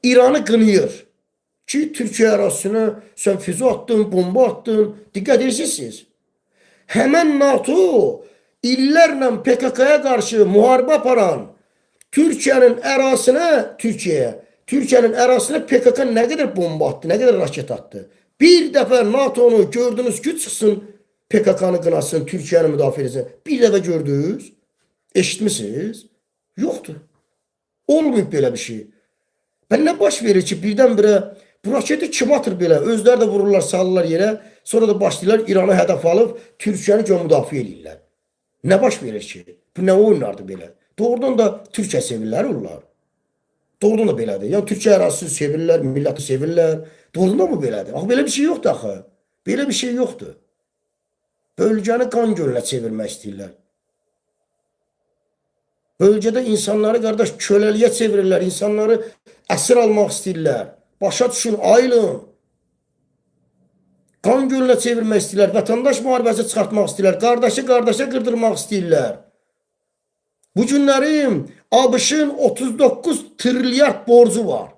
İran'ı qınıyır. Ki, Türkiye ərazisinə sən füze attın, bomba attın, diqqət edirsiniz. Həmən NATO illərlə PKK'ya qarşı müharibə aparan Türkiye'nin ərazisinə PKK nə qədər bomba attı, nə qədər raket attı. Bir dəfə NATO'nu gördünüz ki, çıxsın PKK'nı qınasın, Türkiye'nin müdafiə etsin. Bir dəfə gördünüz, eşitmisiniz? Yoxdur. Olmayıb belə bir şey. Ben ne baş verir ki, birdən-birə bu raketi kim atır belə? Özləri də vururlar, salırlar yerə, sonra da başlayırlar İran'ı hədəf alıb Türkiye'ni müdafiə edirlər. Ne baş verir ki? Bu ne oyunlardı belə? Doğrudan da Türkiye sevirlər onlar. Doğrudan da belədir. Yəni Türkiye ərazisini sevirlər, milləti sevirlər. Doğrudan da mı belədir? Axı belə bir şey yoxdur axı. Belə bir şey yoxdur. Bölgəni qan gölünə çevirmək istəyirlər. Bölgədə insanları qardaş köləliyə çevirirlər, insanları əsir almaq istəyirlər. Başa düşün, ayılın. Qan gölünə çevirmək istəyirlər, vətəndaş müharibəsi çıxartmaq istəyirlər, qardaşı qırdırmaq istəyirlər. Bu günlərim ABŞ-ın 39 trilyard borcu var.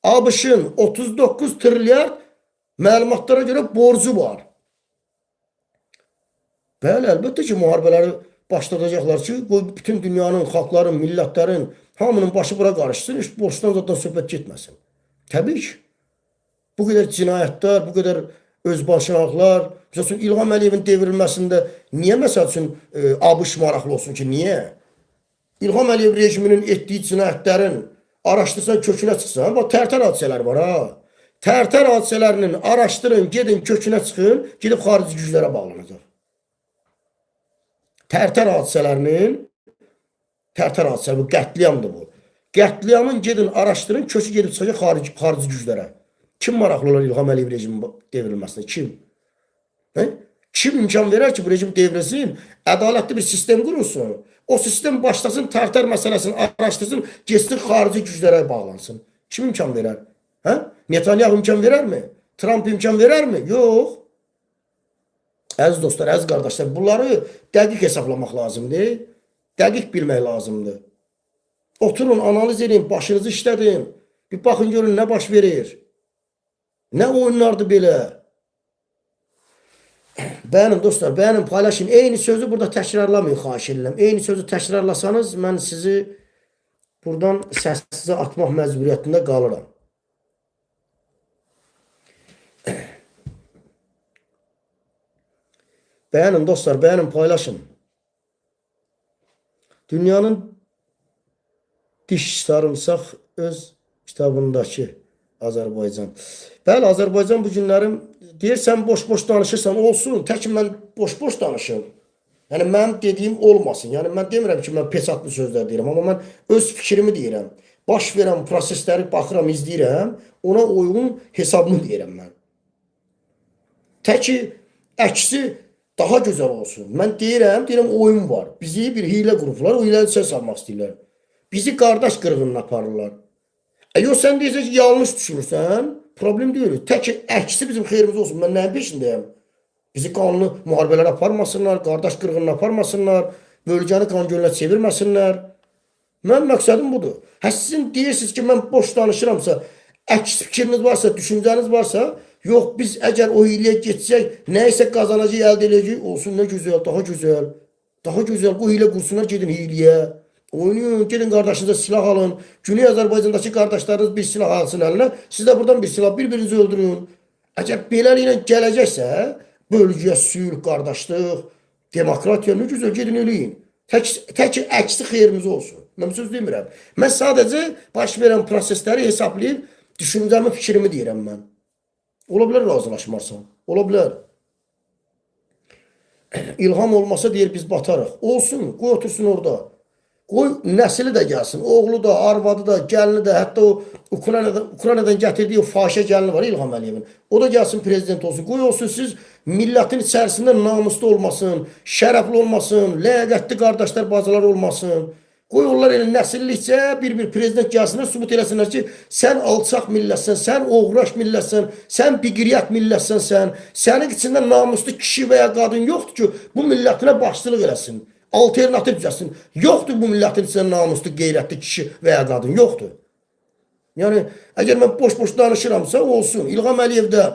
ABŞ-ın 39 trilyard məlumatlara görə borcu var. Bəli, əlbəttə ki, müharibələri başladacaqlar ki, bütün dünyanın, xalqların, millətlərin, hamının başı bura qarışsın, heç borçdan zaten söhbət getməsin. Təbii ki, bu qədər cinayətlər, bu qədər özbaşınaqlar, məsəl üçün İlham Əliyevin devrilməsində niyə məsəl üçün ABŞ maraqlı olsun ki, niyə? İlham Əliyev rejiminin etdiyi cinayətlərin araşdırsan, kökünə çıxsan, bax, tərtər hadisələr var ha. Tərtər hadisələrinin araşdırın, gedin, kökünə çıxın, gedib xarici güclərə bağlanacaq. Tərtər hadisələrinin, bu qətliamdır bu. Qətliamın gedin, araşdırın, kökü gedib çıxacaq xarici güclərə. Kim maraqlı olar İlham Əliyev rejiminin devrilməsinə? Kim? Kim imkan verər ki, bu rejim devrilsin, ədalətli bir sistem qurulsun? O sistem başlasın, tərtər məsələsini araşdırsın, geçsin xarici güclərə bağlansın. Kim imkan verər? Netanyahu imkan verər mi? Trump imkan verər mi? Yox. Əziz dostlar, əziz qardaşlar, bunları dəqiq hesablamaq lazımdır. Dəqiq bilmək lazımdır. Oturun, analiz edin, başınızı işlədin. Bir baxın, görün, nə baş verir? Nə oyunlardır belə? Benim dostlar, benim paylaşın. Eyni sözü burada təkrarlamayın, xahiş edirəm. Eyni sözü təkrarlasanız, mən sizi buradan səssizə atmaq məcburiyyətində qalıram. Beğenin dostlar, beğenin, paylaşın. Dünyanın diş sarımsaq öz kitabındakı Azərbaycan. Bəli, Azərbaycan bu günlərim deyirsən boş-boş danışırsan, olsun. Tək mən boş-boş danışım. Yəni mənim dediyim olmasın. Yəni mən demirəm ki, mən pesatlı sözlər deyirəm, amma mən öz fikrimi deyirəm. Baş verən prosesləri baxıram, izləyirəm, ona uyğun hesabını deyirəm mən. Təki əksi daha gözəl olsun. Mən deyirəm oyun var. Bizi bir hiylə qurublar, o hiləni sən salmaq istəyirlər. Bizi qardaş qırğınına aparırlar. Yox, sən deyirsən ki, yanlış düşünürsən, problem deyil. Tək əksi bizim xeyrimiz olsun. Mən nəyin peşindəyəm? Bizi qanlı müharibələr aparmasınlar, qardaş qırğınına aparmasınlar, bölgəni qan gölünə çevirməsinlər. Mənim məqsədim budur. Sizin deyirsiniz ki, mən boş danışıramsa, əks fikriniz varsa, düşüncəniz varsa, yox, biz əgər o hiləyə geçsək, nəysə qazanacaq, əldə edəcək, olsun, nə gözəl, daha gözəl. Daha gözəl, bu hilə qursunlar, gedin hiləyə. Oynayın, gedin qardaşınıza silah alın. Güney Azərbaycandakı qardaşlarınız bir silah alsın əlinə. Siz də buradan bir silah, bir-birinizi öldürün. Əgər beləliklə gələcəksə, bölgəyə sülh, qardaşlıq, demokratiya, nə gözəl, gedin eləyin. Tək əksi xeyrimiz olsun. Mən söz demirəm. Mən sadəcə baş verən prosesləri hesablayıb düşüncəmi, fikrimi deyirəm mən. Ola bilər razılaşmarsan. Ola bilər. İlham olmasa deyir biz batarıq. Olsun, qoy otursun orada. Qoy nəsli də gəlsin. Oğlu da, arvadı da, gəlini də, hətta o Ukraynadan gətirdiyi o fahişə gəlini var İlham Əliyevin. O da gəlsin prezident olsun. Qoy olsun siz millətin içərisində namuslu olmasın, şərəfli olmasın, ləyaqətli qardaşlar, bacılar olmasın. Qoy onlar elə nəsillikcə bir prezident gəlsinlər, sübut eləsinlər ki, sən alçaq millətsən, sən oğraş millətsən, sən biqriyyət millətsən sən, sənin içində namuslu kişi və ya qadın yoxdur ki, bu millətinə başçılıq eləsin, alternativ düzəlsin. Yoxdur bu millətin içində namuslu, qeyrətli kişi və ya qadın, yoxdur. Yəni, əgər mən boş-boş danışıramsa, olsun. İlham Əliyev də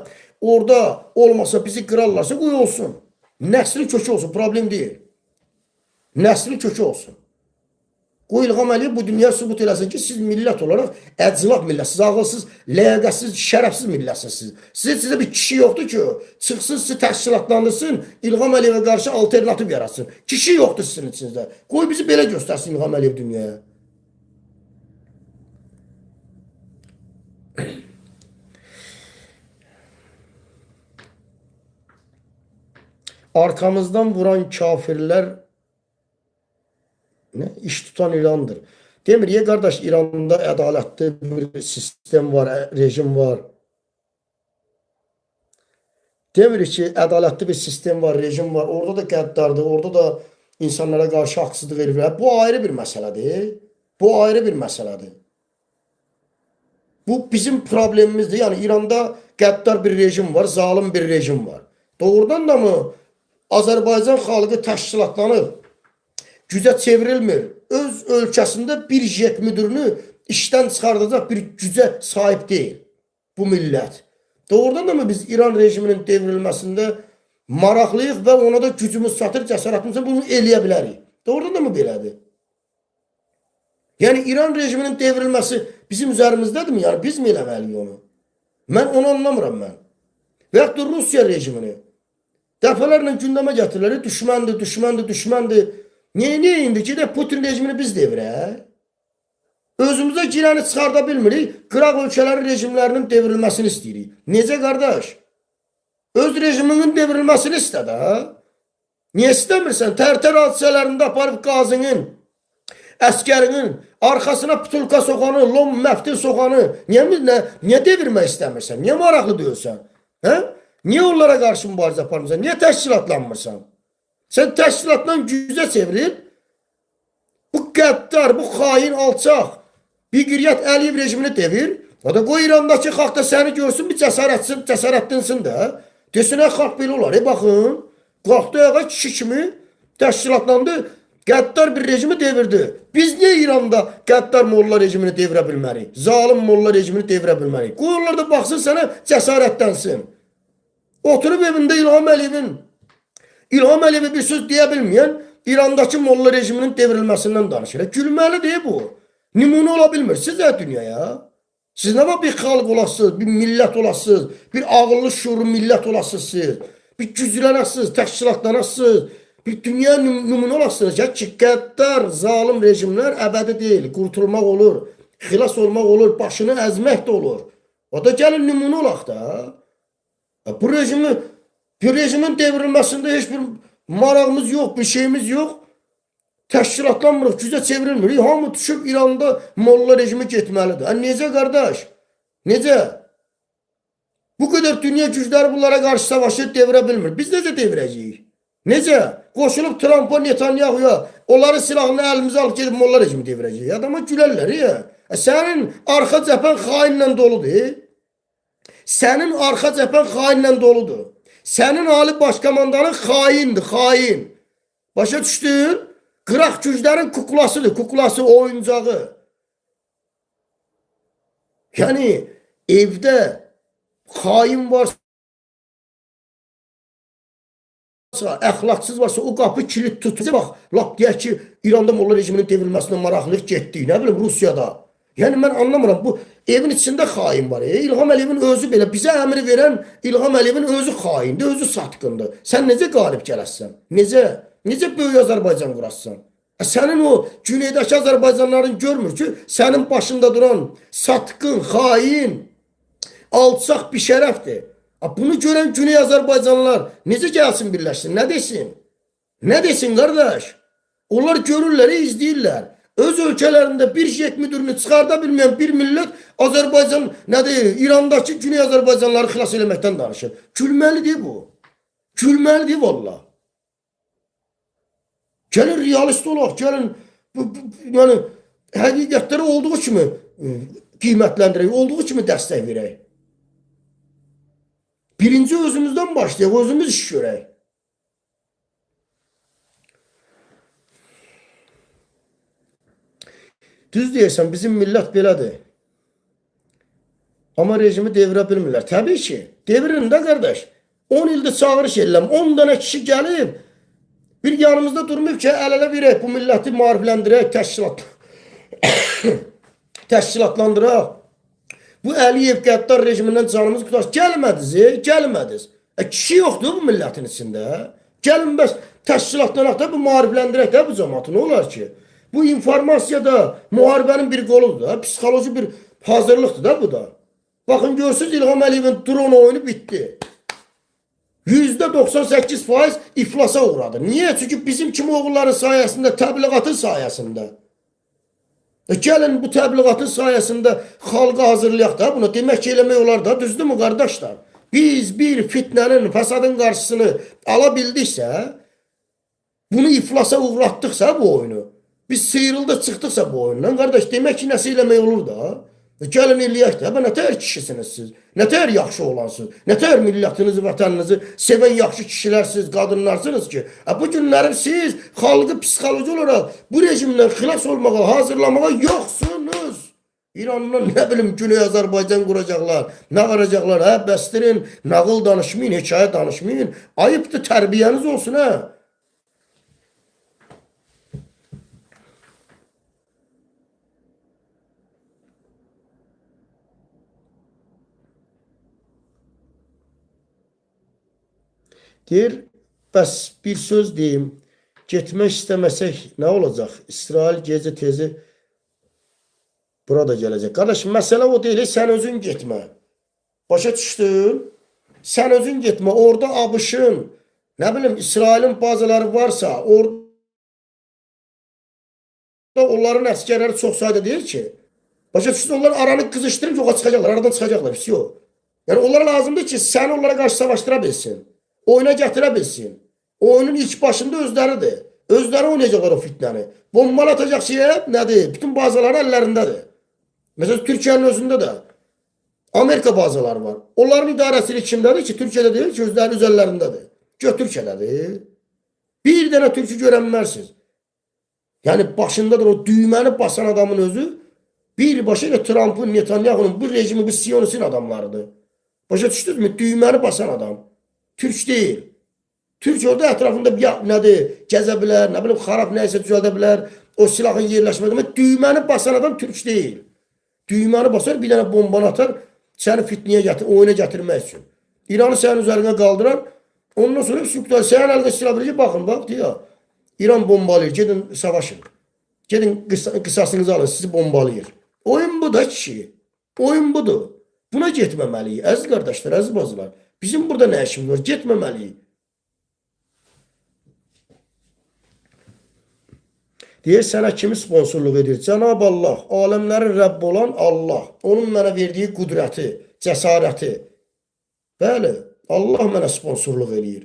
orada olmasa, bizi qırarlarsa, qoy olsun. Nəsli kökü olsun, problem deyil. Nəsli kökü olsun. Qoy İlham Əliyev bu dünya sübut eləsin ki, siz millət olaraq əclaq millətsiniz, ağılsız, ləyaqətsiz, şərəfsiz millətsiniz. Sizə bir kişi yoxdur ki, çıxsın, sizi təşkilatlandırsın, İlham Əliyevə qarşı alternativ yaratsın. Kişi yoxdur sizin içinizdə. Qoy bizi belə göstərsin İlham Əliyev dünyaya. Arkamızdan vuran kafirlər iş tutan İran'dır. Demir ya kardeş, İran'da ədalətli bir sistem var, rejim var. Demir ki ədalətli bir sistem var, rejim var. Orada da qəddardır, orada da insanlara qarşı haqsızlıq edirlər. Bu ayrı bir məsələdir. Bu ayrı bir məsələdir. Bu bizim problemimizdir. Yəni İranda qəddar bir rejim var, zalim bir rejim var. Doğrudan da mı Azərbaycan xalqı təşkilatlanıb, gücə çevrilmir. Öz ölkəsində bir jet müdürünü işdən çıxardacaq bir gücə sahib deyil bu millət. Doğrudan da mı biz İran rejiminin devrilməsində maraqlıyıq və ona da gücümüz çatır, cəsarətimizə bunu eləyə bilərik. Doğrudan da mı belədir? Yəni İran rejiminin devrilməsi bizim üzərimizdədir mi? Yəni biz mi eləməliyik onu? Mən onu anlamıram mən. Və yaxud da Rusiya rejimini dəfələrlə gündəmə gətirirlər. Düşməndir, düşməndir, düşməndir. Niyə indi ki də Putin rejimini biz devirək? Özümüzə girəni çıxarda bilmirik. Qıraq ölkələrin rejimlərinin devrilməsini istəyirik. Necə qardaş? Öz rejiminin devrilməsini istəd ha? Niyə istəmirsən? Tərtər hadisələrində aparıb qazının, əskərinin arxasına putulka soxanı, lom məftil soxanı niyə devirmək istəmirsən? Niyə maraqlı deyilsən? Hə? Niyə onlara qarşı mübarizə aparmırsan? Niyə təşkilatlanmırsan? Sən təşkilatla gücə çevirir. Bu qəddar, bu xain, alçaq, biqriyyət Əliyev rejimini devir. O da qoy İrandakı xalq da səni görsün, bir cəsarətlənsin də. Desin, xalq belə olar. Baxın, qalxdı ayağa kişi kimi təşkilatlandı, qəddar bir rejimi devirdi. Biz niyə İranda qəddar molla rejimini devirə bilmərik? Zalim molla rejimini devirə bilmərik? Qoy onlar da baxsın sənə, cəsarətlənsin. Oturub evində İlham Əliyevə bir söz deyə bilməyən İrandakı molla rejiminin devrilməsindən danışır. Gülməlidir bu. Nümunə ola bilmirsiniz ya dünyaya. Siz nə var bir xalq olasınız, bir millət olasınız, bir ağıllı şuurlu millət olasınız siz. Bir güclənəsiniz, təşkilatlanasınız, bir dünya nümunə olasınız ki, qəddar, zalim rejimlər əbədi deyil. Qurtulmaq olur, xilas olmaq olur, başını əzmək də olur. O da gəlin nümunə olaq da. Bu rejimin devrilməsində heç bir marağımız yox, bir şeyimiz yox. Təşkilatlanmırıq, gücə çevrilmirik. Hamı düşüb İranda molla rejimi getməlidir. Necə qardaş? Necə? Bu qədər dünya gücləri bunlara qarşı savaşı devirə bilmir. Biz necə devirəcəyik? Necə? Qoşulub Trump'a, Netanyahu'ya onların silahını əlimizə alıb gedib molla rejimi devirəcəyik. Adama gülərlər ya. Sənin arxa cəbhən xainlə doludur. Sənin arxa cəbhən xainlə doludur. Sənin ali başkomandanın xaindir, xain. Başa düşdün? Qıraq güclərin kuklasıdır, kuklası, oyuncağı. Yəni, evdə xain varsa, əxlaqsız varsa, o qapı kilit tutur. Bax, lap deyək ki, İranda molla rejiminin devrilməsindən maraqlıq getdik, nə bilim, Rusiyada. Yəni, mən anlamıram, bu evin içində xain var. İlham Əliyevin özü belə, bizə əmri verən İlham Əliyevin özü xaindir, özü satqındır. Sən necə qalib gələsən? Necə böyük Azərbaycan qurasan? Sənin o güneydəki Azərbaycanlıların görmür ki, sənin başında duran satqın, xain, alçaq bir şərəfdir. Bunu görən Güney Azərbaycanlılar necə gəlsin birləşsin? Nə desin? Nə desin qardaş? Onlar görürlər, izləyirlər. Öz ölkələrində bir jet müdürünü çıxarda bilməyən bir millət Azərbaycan, nədir, İrandakı Güney Azərbaycanlıları xilas eləməkdən danışır. Gülməlidir bu. Gülməlidir valla. Gəlin realist olaq, gəlin yəni həqiqətləri olduğu kimi qiymətləndirək, olduğu kimi dəstək verək. Birinci özümüzdən başlayaq, özümüz iş görək. Düz deyirsən, bizim millət belədir. Amma rejimi devirə bilmirlər. Təbii ki, devirin də qardaş. 10 ildir çağırış edirəm. 10 dənə kişi gəlib, bir yanımızda durmayıb ki, əl-ələ verək, bu milləti maarifləndirək, təşkilatlandıraq. Bu Əliyev qəddar rejimindən canımız qutaş. Gəlmədiniz. Kişi yoxdur bu millətin içində. Gəlin bəs təşkilatlanaq da, bu maarifləndirək də bu cəmatı. Nə olar ki? Bu informasiya da müharibənin bir qoludur da, psixoloji bir hazırlıqdır da bu da. Baxın, görsünüz İlham Əliyevin drone oyunu bitdi. %98% iflasa uğradı. Niye? Çünkü bizim kimi oğulların sayesinde, təbliğatın sayesinde. Gəlin bu təbliğatın sayesinde xalqa hazırlayaq da buna. Demək ki, eləmək olar da, düzdür mü qardaşlar? Biz bir fitnənin, fəsadın qarşısını ala bildiksə, bunu iflasa uğratdıqsa bu oyunu, biz sıyrıldı çıxdıqsa bu oyundan, qardaş, demək ki, nəsə eləmək olur da. Gəlin eləyək də, nətər kişisiniz siz, nətər yaxşı olansınız, nətər millətinizi, vətəninizi sevən yaxşı kişilərsiniz, qadınlarsınız ki, bu günlərim siz xalqı psixoloji olaraq bu rejimdən xilas olmağa, hazırlamağa yoxsunuz. İrandan nə bilim Güney Azərbaycan quracaqlar, nə qaracaqlar, bəstirin, nağıl danışmayın, hekayə danışmayın, ayıbdır, tərbiyəniz olsun, Deyir, bəs bir söz deyim, getmək istəməsək nə olacaq? İsrail gecə tezi burada gələcək. Qardaş, məsələ o deyil, sən özün getmə. Başa düşdün? Sən özün getmə, orada ABŞ-ın, nə bilim, İsrailin bazaları varsa, orada onların əskərləri çox sayda deyir ki, başa düşdün, onlar aranı qızışdırıb yoxa çıxacaqlar, aradan çıxacaqlar, pis yox. Yəni, onlara lazımdır ki, sən onlara qarşı savaşdıra bilsin. Oyuna gətirə bilsin. Oyunun ilk başında özləridir. Özləri oynayacaqlar o fitnəni. Bombalı atacaq şeyə nədir? Bütün bazaları əllərindədir. Məsələn, Türkiyənin özündə də Amerika bazaları var. Onların idarəsilik kimdədir ki, Türkiyədə deyil ki, özləri öz əllərindədir. Türkiyədədir. Bir dənə türkü görənmərsiniz. Yəni, başındadır o düyməni basan adamın özü, birbaşa ilə Trump'ın, Netanyahunun, bu rejimi, bu Siyonistin adamlarıdır. Başa düşdünüzmü? Düyməni basan adam. Türk deyil. Türk orada ətrafında nədir, gəzə bilər, nə bilim, xarab nəysə düzəldə bilər, o silahın yerləşmədə. Düyməni basan adam Türk deyil. Düyməni basar, bir dənə bombanı atar, səni fitniyə gətir, oyuna gətirmək üçün. İranı sənin üzərinə qaldırar, ondan sonra sənin əldə silah verir ki, baxın, bax, deyək, İran bombalayır, gedin savaşın. Gedin qısasınızı alın, sizi bombalayır. Oyun bu da kişi. Oyun budur. Buna getməməliyik, əziz qardaşlar, əziz bacılar. Bizim burada nə işimiz var? Getməməliyik. Deyir, sənə kimi sponsorluq edir? Cənab Allah, aləmlərin Rəbbi olan Allah. Onun mənə verdiyi qüdrəti, cəsarəti. Bəli, Allah mənə sponsorluq edir.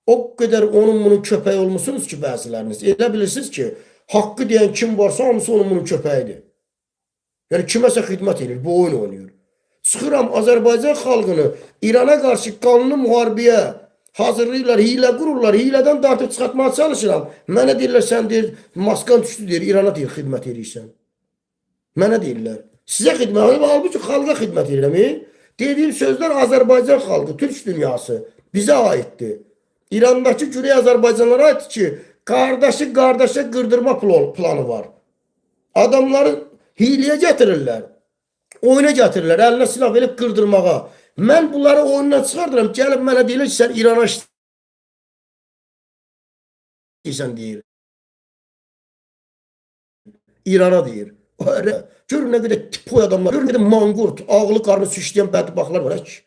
O qədər onun bunun köpəyi olmuşsunuz ki, bəziləriniz. Elə bilirsiniz ki, haqqı deyən kim varsa, hamısı onun bunun köpəyidir. Yəni, kiməsə xidmət edir, bu oyun oynayır. Çıxıram Azərbaycan xalqını İrana qarşı qanlı müharibəyə hazırlayırlar, hilə qururlar, hilədən dartıb çıxartmağa çalışıram. Mənə deyirlər, sən deyir, maskan düşdü deyir, İrana deyir, xidmət edirsən. Mənə deyirlər, sizə xidmət edirəm, halbuki xalqa xidmət edirəm. Dediyim sözlər Azərbaycan xalqı, Türk dünyası bizə aiddir. İrandakı Güney Azərbaycanlara aiddir ki, qardaşı qırdırma planı var. Adamları hiləyə gətirirlər. Oyuna gətirirlər, əlinə silah verib qırdırmağa. Mən bunları oyundan çıxardıram, gəlib mənə deyirlər ki, sən İrana işləyirsən deyir. İrana deyir. Görün nə qədər tipoy adamlar, görün nə qədər manqurt, ağlı qarnı şişləyən bədbaxtlar var ki.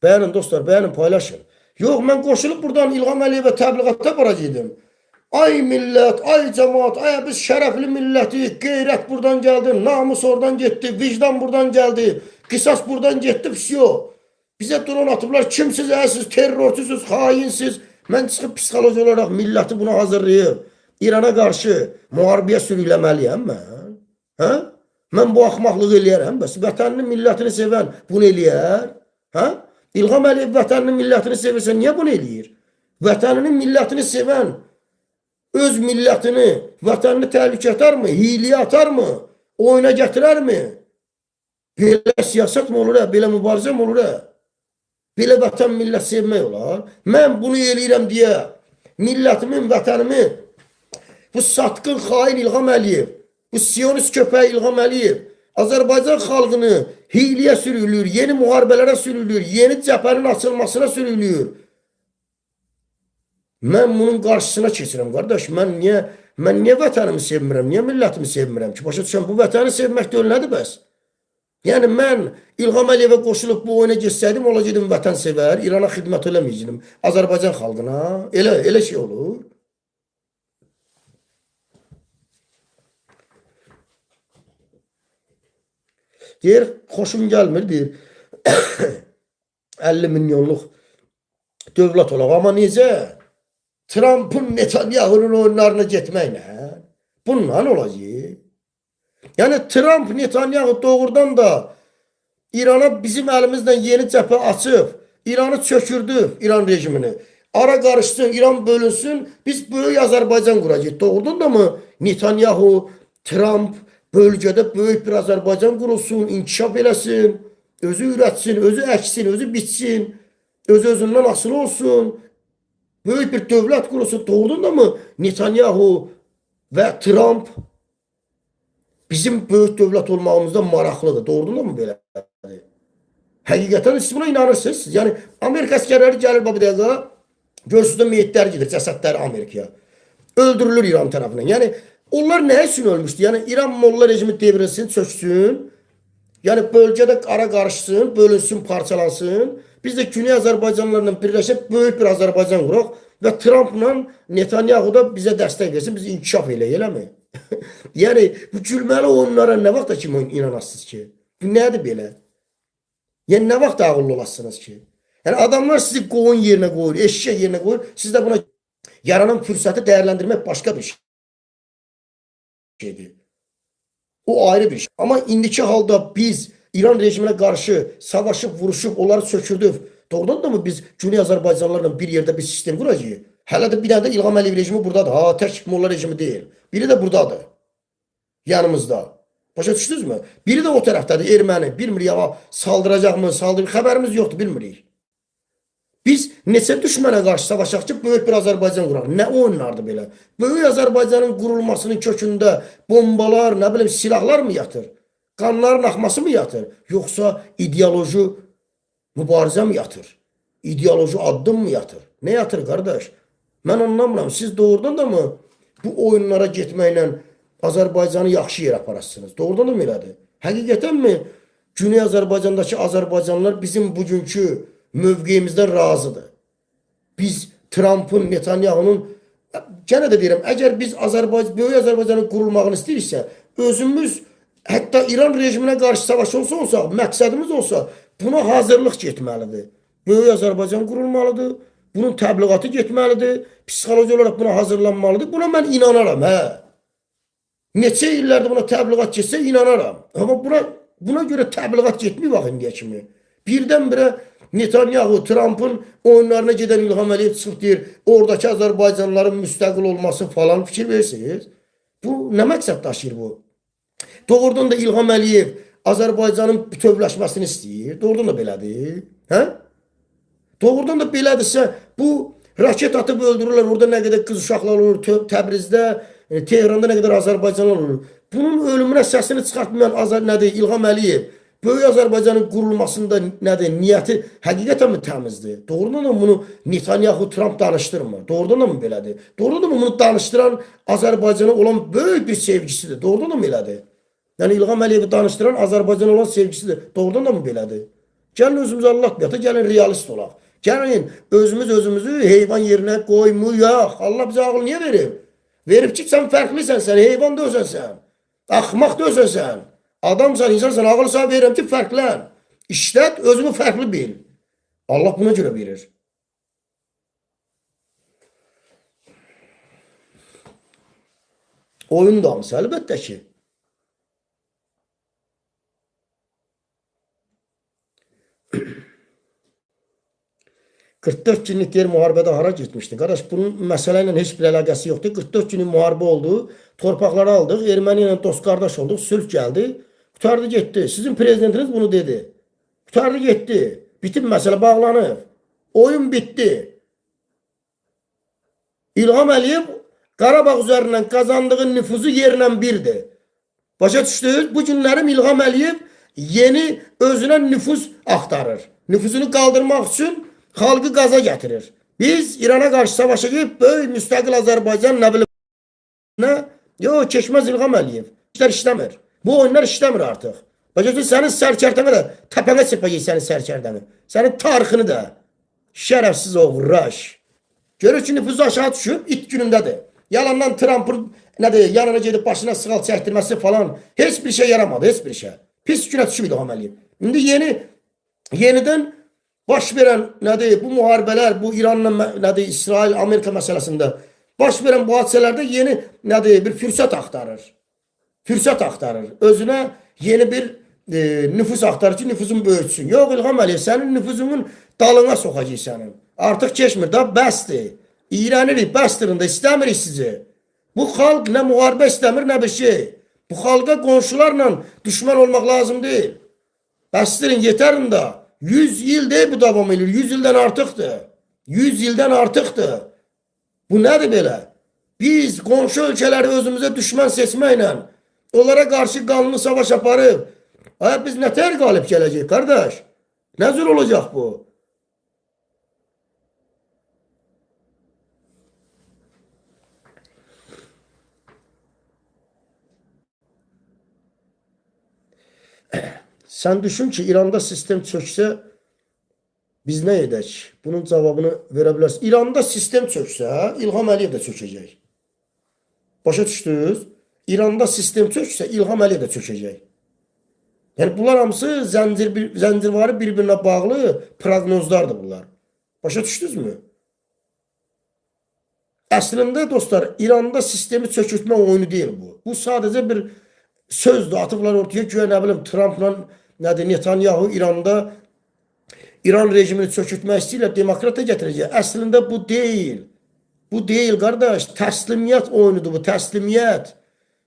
Bəyənin dostlar, bəyənin, paylaşın. Yox, mən qoşulub buradan İlham Əliyevə təbliğatda baracaqdım. Ay millət, ay cəmaat, ay biz şərəfli milləti, qeyrət buradan gəldi, namus oradan getdi, vicdan buradan gəldi, qisas buradan getdi, pisiyo. Bizə drone atıblar, kimsiz, siz terrorçusuz, xainsiz. Mən çıxıb psixoloji olaraq milləti buna hazırlayıb. İrana qarşı müharibəyə sürükləməliyəm mən. Hə? Mən bu axmaqlığı eləyərəm. Bəs vətənini, millətini sevən bunu eləyər. Hə? İlham Əliyev vətənini, millətini sevirsə niyə bunu eləyir? Vətənini, millətini sevən öz millətini, vətənini təhlükə atarmı? Hiyliyə atarmı? Oyuna gətirərmi? Belə siyasət mi olur? Belə mübarizə mi olur? Belə vətən, millət sevmək olar. Mən bunu eləyirəm deyə millətimin, vətənimi bu satqın xain İlham Əliyev, bu siyonist köpək İlham Əliyev Azərbaycan xalqını hiyliyə sürülür, yeni müharibələrə sürülür, yeni cəbhənin açılmasına sürülür. Mən bunun qarşısına keçirəm, qardaş. Mən niyə vətənimi sevmirəm, niyə millətimi sevmirəm ki? Başa düşən, bu vətəni sevmək deyil, nədir bəs? Yəni, mən İlham Əliyevə qoşulub bu oyuna geçsəydim, olacaqdım vətən sevər, İrana xidmət eləməyəcəm, Azərbaycan xalqına. Elə şey olur. Deyir, xoşum gəlmir, deyir, 50 milyonluq dövlət olaq. Amma necə? Trump'ın Netanyahu'nun oyunlarına getməklə. Bununla olacaq. Yəni, Trump, Netanyahu doğrudan da İrana bizim əlimizdən yeni cəbhə açıb, İranı çökürdü, İran rejimini. Ara qarışsın, İran bölünsün, biz böyük Azərbaycan quracaq. Doğrudan da mı Netanyahu, Trump bölgədə böyük bir Azərbaycan qurulsun, inkişaf eləsin, özü ürətsin, özü əksin, özü bitsin, özündən asılı olsun, böyük bir dövlət qurulsun. Doğrudan da mı Netanyahu və Trump bizim böyük dövlət olmağımızda maraqlıdır? Doğrudan da mı belədir? Həqiqətən siz buna inanırsınız. Yəni, Amerika əskərləri gəlir bu dəqiqə, görsüzdə meyitlər gedir, cəsədləri Amerikaya. Öldürülür İran tərəfindən. Yəni, onlar nə üçün ölmüşdü? Yəni, İran molla rejimi devrilsin, çöksün. Yəni, bölgədə ara qarışsın, bölünsün, parçalansın. Biz də Güney Azərbaycanlarla birləşib böyük bir Azərbaycan quraq və Trumpla Netanyahu da bizə dəstək versin, biz inkişaf eləyək, eləmi? Yəni, bu gülməli oyunlara nə vaxt da kimi inanasınız ki? Bu nədir belə? Yəni, nə vaxt ağıllı olasınız ki? Yəni, adamlar sizi qoyun yerinə qoyur, eşşək yerinə qoyur, siz də buna yaranan fürsəti dəyərləndirmək başqa bir şeydir. O ayrı bir şey. Amma indiki halda biz İran rejiminə qarşı savaşıb, vuruşub, onları sökürdük. Doğrudan da mı biz Güney Azərbaycanlarla bir yerdə bir sistem quracağıq? Hələ də bir dənə də İlham Əliyev rejimi buradadır. Ha, tək molla rejimi deyil. Biri də buradadır. Yanımızda. Başa düşdünüz mü? Biri də o tərəfdədir, erməni. Bilmirik ya, saldıracaqmı, xəbərimiz yoxdur, bilmirik. Biz neçə düşmənə qarşı savaşaq ki, böyük bir Azərbaycan quraq. Nə oyunlardır belə? Böyük Azərbaycanın qurulmasının kökündə bombalar, nə bilim, silahlar mı yatır? Qanların axması mı yatır? Yoxsa ideoloji mübarizə mi yatır? İdeoloji addım mı yatır? Ne yatır qardaş? Mən anlamıram. Siz doğrudan da mı bu oyunlara getməklə Azərbaycanı yaxşı yerə aparasınız? Doğrudan da mı elədir? Həqiqətən mi Güney Azərbaycandakı Azərbaycanlılar bizim bugünkü mövqeyimizdən razıdır? Biz Trump'ın, Netanyahu'nun, gene de deyirəm, əgər biz böyük Azərbaycanın qurulmağını istəyirsə, özümüz hətta İran rejiminə qarşı savaş olsa, məqsədimiz olsa, buna hazırlıq getməlidir. Böyük Azərbaycan qurulmalıdır, bunun təbliğatı getməlidir, psixoloji olaraq buna hazırlanmalıdır. Buna mən inanaram, hə. Neçə illərdə buna təbliğat getsə inanaram. Amma buna görə təbliğat getmir vaxt indiyə kimi. Birdən-birə Netanyahu, Trump'ın oyunlarına gedən İlham Əliyev çıxıb deyir, oradakı Azərbaycanlıların müstəqil olması falan fikir verirsiniz. Bu nə məqsəd daşıyır bu? Doğrudan da İlham Əliyev Azərbaycanın bütövləşməsini istəyir. Doğrudan da belədir. Hə? Doğrudan da belədirsə, bu raket atıb öldürürlər, orada nə qədər qız uşaqlar olur, Təbrizdə, Tehranda nə qədər Azərbaycanlar olur. Bunun ölümünə səsini çıxartmayan İlham Əliyev Böyük Azərbaycanın qurulmasında nədir? Niyyəti həqiqətən mi təmizdir? Doğrudan da bunu Netanyahu, Trump danışdırmır. Doğrudan da mı belədir? Doğrudan da bunu danışdıran Azərbaycana olan böyük bir sevgisidir. Doğrudan da mı belədir? Yəni İlham Əliyevi danışdıran Azərbaycana olan sevgisidir. Doğrudan da mı belədir? Gəlin özümüzü anlatmayaq da, gəlin realist olaq. Gəlin özümüzü heyvan yerinə qoymayaq. Allah bizə ağıl niyə verib? Verib ki, sən fərqlisən, sən heyvan da özənsən. Axmaq da özənsən. Adamsan, insansan, ağıl sana verirəm ki, fərqlən. İşlət, özümü fərqli bil. Allah buna görə verir. Oyun da hamısı, əlbəttə ki. ...44 günlük yer müharibədə hara getmişdi? Qardaş, bunun məsələ ilə heç bir əlaqəsi yoxdur. 44 günlük müharibə oldu, torpaqları aldıq, Erməni ilə dost qardaş olduq, sülh gəldi, qutardı getdi. Sizin prezidentiniz bunu dedi. Qutardı getdi, bitib məsələ bağlanıb, oyun bitdi. İlham Əliyev Qarabağ üzərindən qazandığı nüfuzu yerlə birdir. Başa düşdünüz? Bu günlərim İlham Əliyev yeni özünə nüfuz axtarır. Nüfuzunu qaldırmaq üçün xalqı qaza gətirir. Biz İrana qarşı savaşa girib böyük müstəqil Azərbaycan nə bilim nə? Yox, keçməz İlham Əliyev. İşlər işləmir. Bu oyunlar işləmir artıq. Başa düşdünüz? Sənin sərkərdəni də təpənə çırpacaq sənin sərkərdəni. Sənin tarixini də şərəfsiz oğraş. Görür ki, nüfuzu aşağı düşüb, it günündədir. Yalandan Trump'ın yanına gedib başına sığal çəkdirməsi falan heç bir şey yaramadı, heç bir şey. Pis günə düşüb İlham Əliyev. İndi yenidən baş verən bu müharibələr, bu İranla İsrail, Amerika məsələsində baş verən bu hadisələrdə yeni bir fürsət axtarır. Fürsət axtarır. Özünə yeni bir nüfus axtarır ki, nüfusun böyütsün. Yox İlham Əliyev, sənin nüfuzunun dalına soxacaq sənin. Artıq keçmir da, bəsdir. İğrənirik, bəsdirin də, istəmirik sizi. Bu xalq nə müharibə istəmir, nə bir şey. Bu xalqa qonşularla düşman olmaq lazım deyil. Bəsdirin, yetərin də. 100 il deyil bu davam edir. 100 ildən artıqdır. 100 ildən artıqdır. Bu nədir belə? Biz qonşu ölkələri özümüzə düşman seçməklə onlara qarşı qanlı savaş aparıb. Biz nətər qalib gələcək, qardaş? Nə cür olacaq bu? Sən düşün ki, İranda sistem çöksə, biz nə edək? Bunun cavabını verə bilərsin. İranda sistem çöksə, İlham Əliyev də çökəcək. Başa düşdünüz? İranda sistem çöksə, İlham Əliyev də çökəcək. Yəni, bunlar hamısı zəncirvari bir-birinə bağlı proqnozlardır bunlar. Başa düşdünüzmü? Əslində, dostlar, İranda sistemi çökürtmə oyunu deyil bu. Bu sadəcə bir sözdür. Atıblar ortaya güya, nə bilim, Trump'la Netanyahu İranda İran rejimini çökürtmək istəyirlər, demokrata gətirəcək. Əslində bu deyil. Bu deyil, qardaş. Təslimiyyət oyunudur bu, təslimiyyət.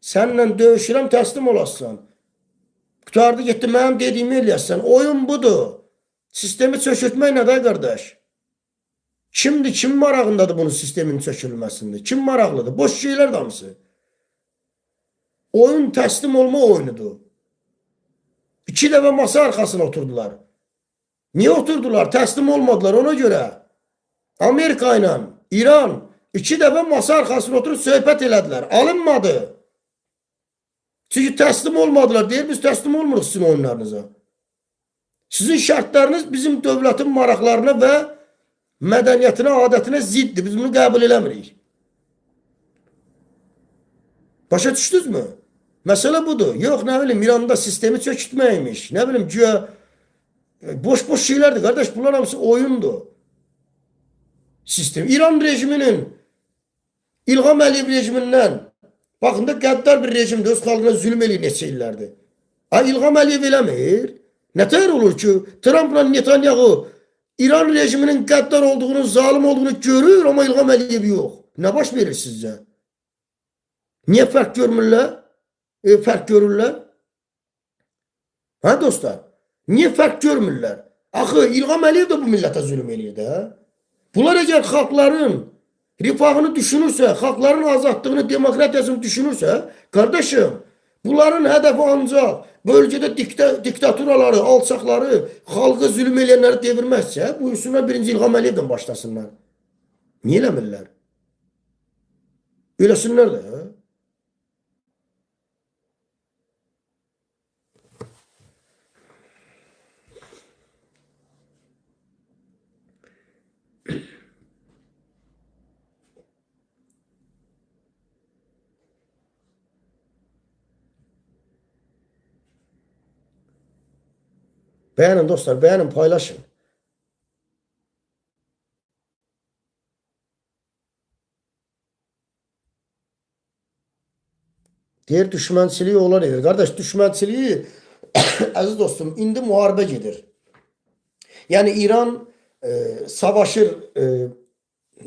Səninlə döyüşürəm, təslim olasın. Qutardı getdi, mənim dediyimi eləyəsən. Oyun budur. Sistemi çökürtmək nədir, qardaş? Kimdir, kim marağındadır bunun sistemin çökülməsində? Kim maraqlıdır? Boş şeylər damısı. Oyun təslim olma oyunudur. 2 dəfə masa arxasına oturdular. Niyə oturdular? Təslim olmadılar ona görə. Amerika ilə İran 2 dəfə masa arxasına oturub söhbət elədilər. Alınmadı. Çünki təslim olmadılar. Deyir, biz təslim olmuruq sizin oyunlarınıza. Sizin şərtləriniz bizim dövlətin maraqlarına və mədəniyyətinə, adətinə ziddir. Biz bunu qəbul eləmirik. Başa düşdünüzmü? Məsələ budur. Yox, nə bilim, İranda sistemi çökütməymiş. Nə bilim, güya boş şeylərdir. Qardaş, bunlar hamısı oyundur. Sistem. İran rejiminin, İlham Əliyev rejimindən, baxın da qəddar bir rejimdir, öz xalqına zülm eləyir neçə illərdir. İlham Əliyev eləmir. Nətər olur ki, Trump'la Netanyahu İran rejiminin qəddar olduğunu, zalim olduğunu görür, amma İlham Əliyev yox. Nə baş verir sizcə? Niyə fərq görmürlər? Fərq görürlər? Hə, dostlar? Niyə fərq görmürlər? Axı, İlham Əliyev də bu millətə zülm eləyir də. Bunlar əgər xalqların rifahını düşünürsə, xalqların azadlığını, demokratiyasını düşünürsə, qardaşım, bunların hədəfi ancaq bölgədə diktaturaları, alçaqları, xalqa zülm eləyənləri devirməzsə, buyursunlar birinci İlham Əliyevdən başlasınlar. Niyə eləmirlər? Eləsinlər də. Beğenin dostlar, beğenin, paylaşın. Deyir, düşmənçiliyi onlar edir. Qardaş, düşmənçiliyi, əziz dostum, indi müharibə gedir. Yəni, İran savaşır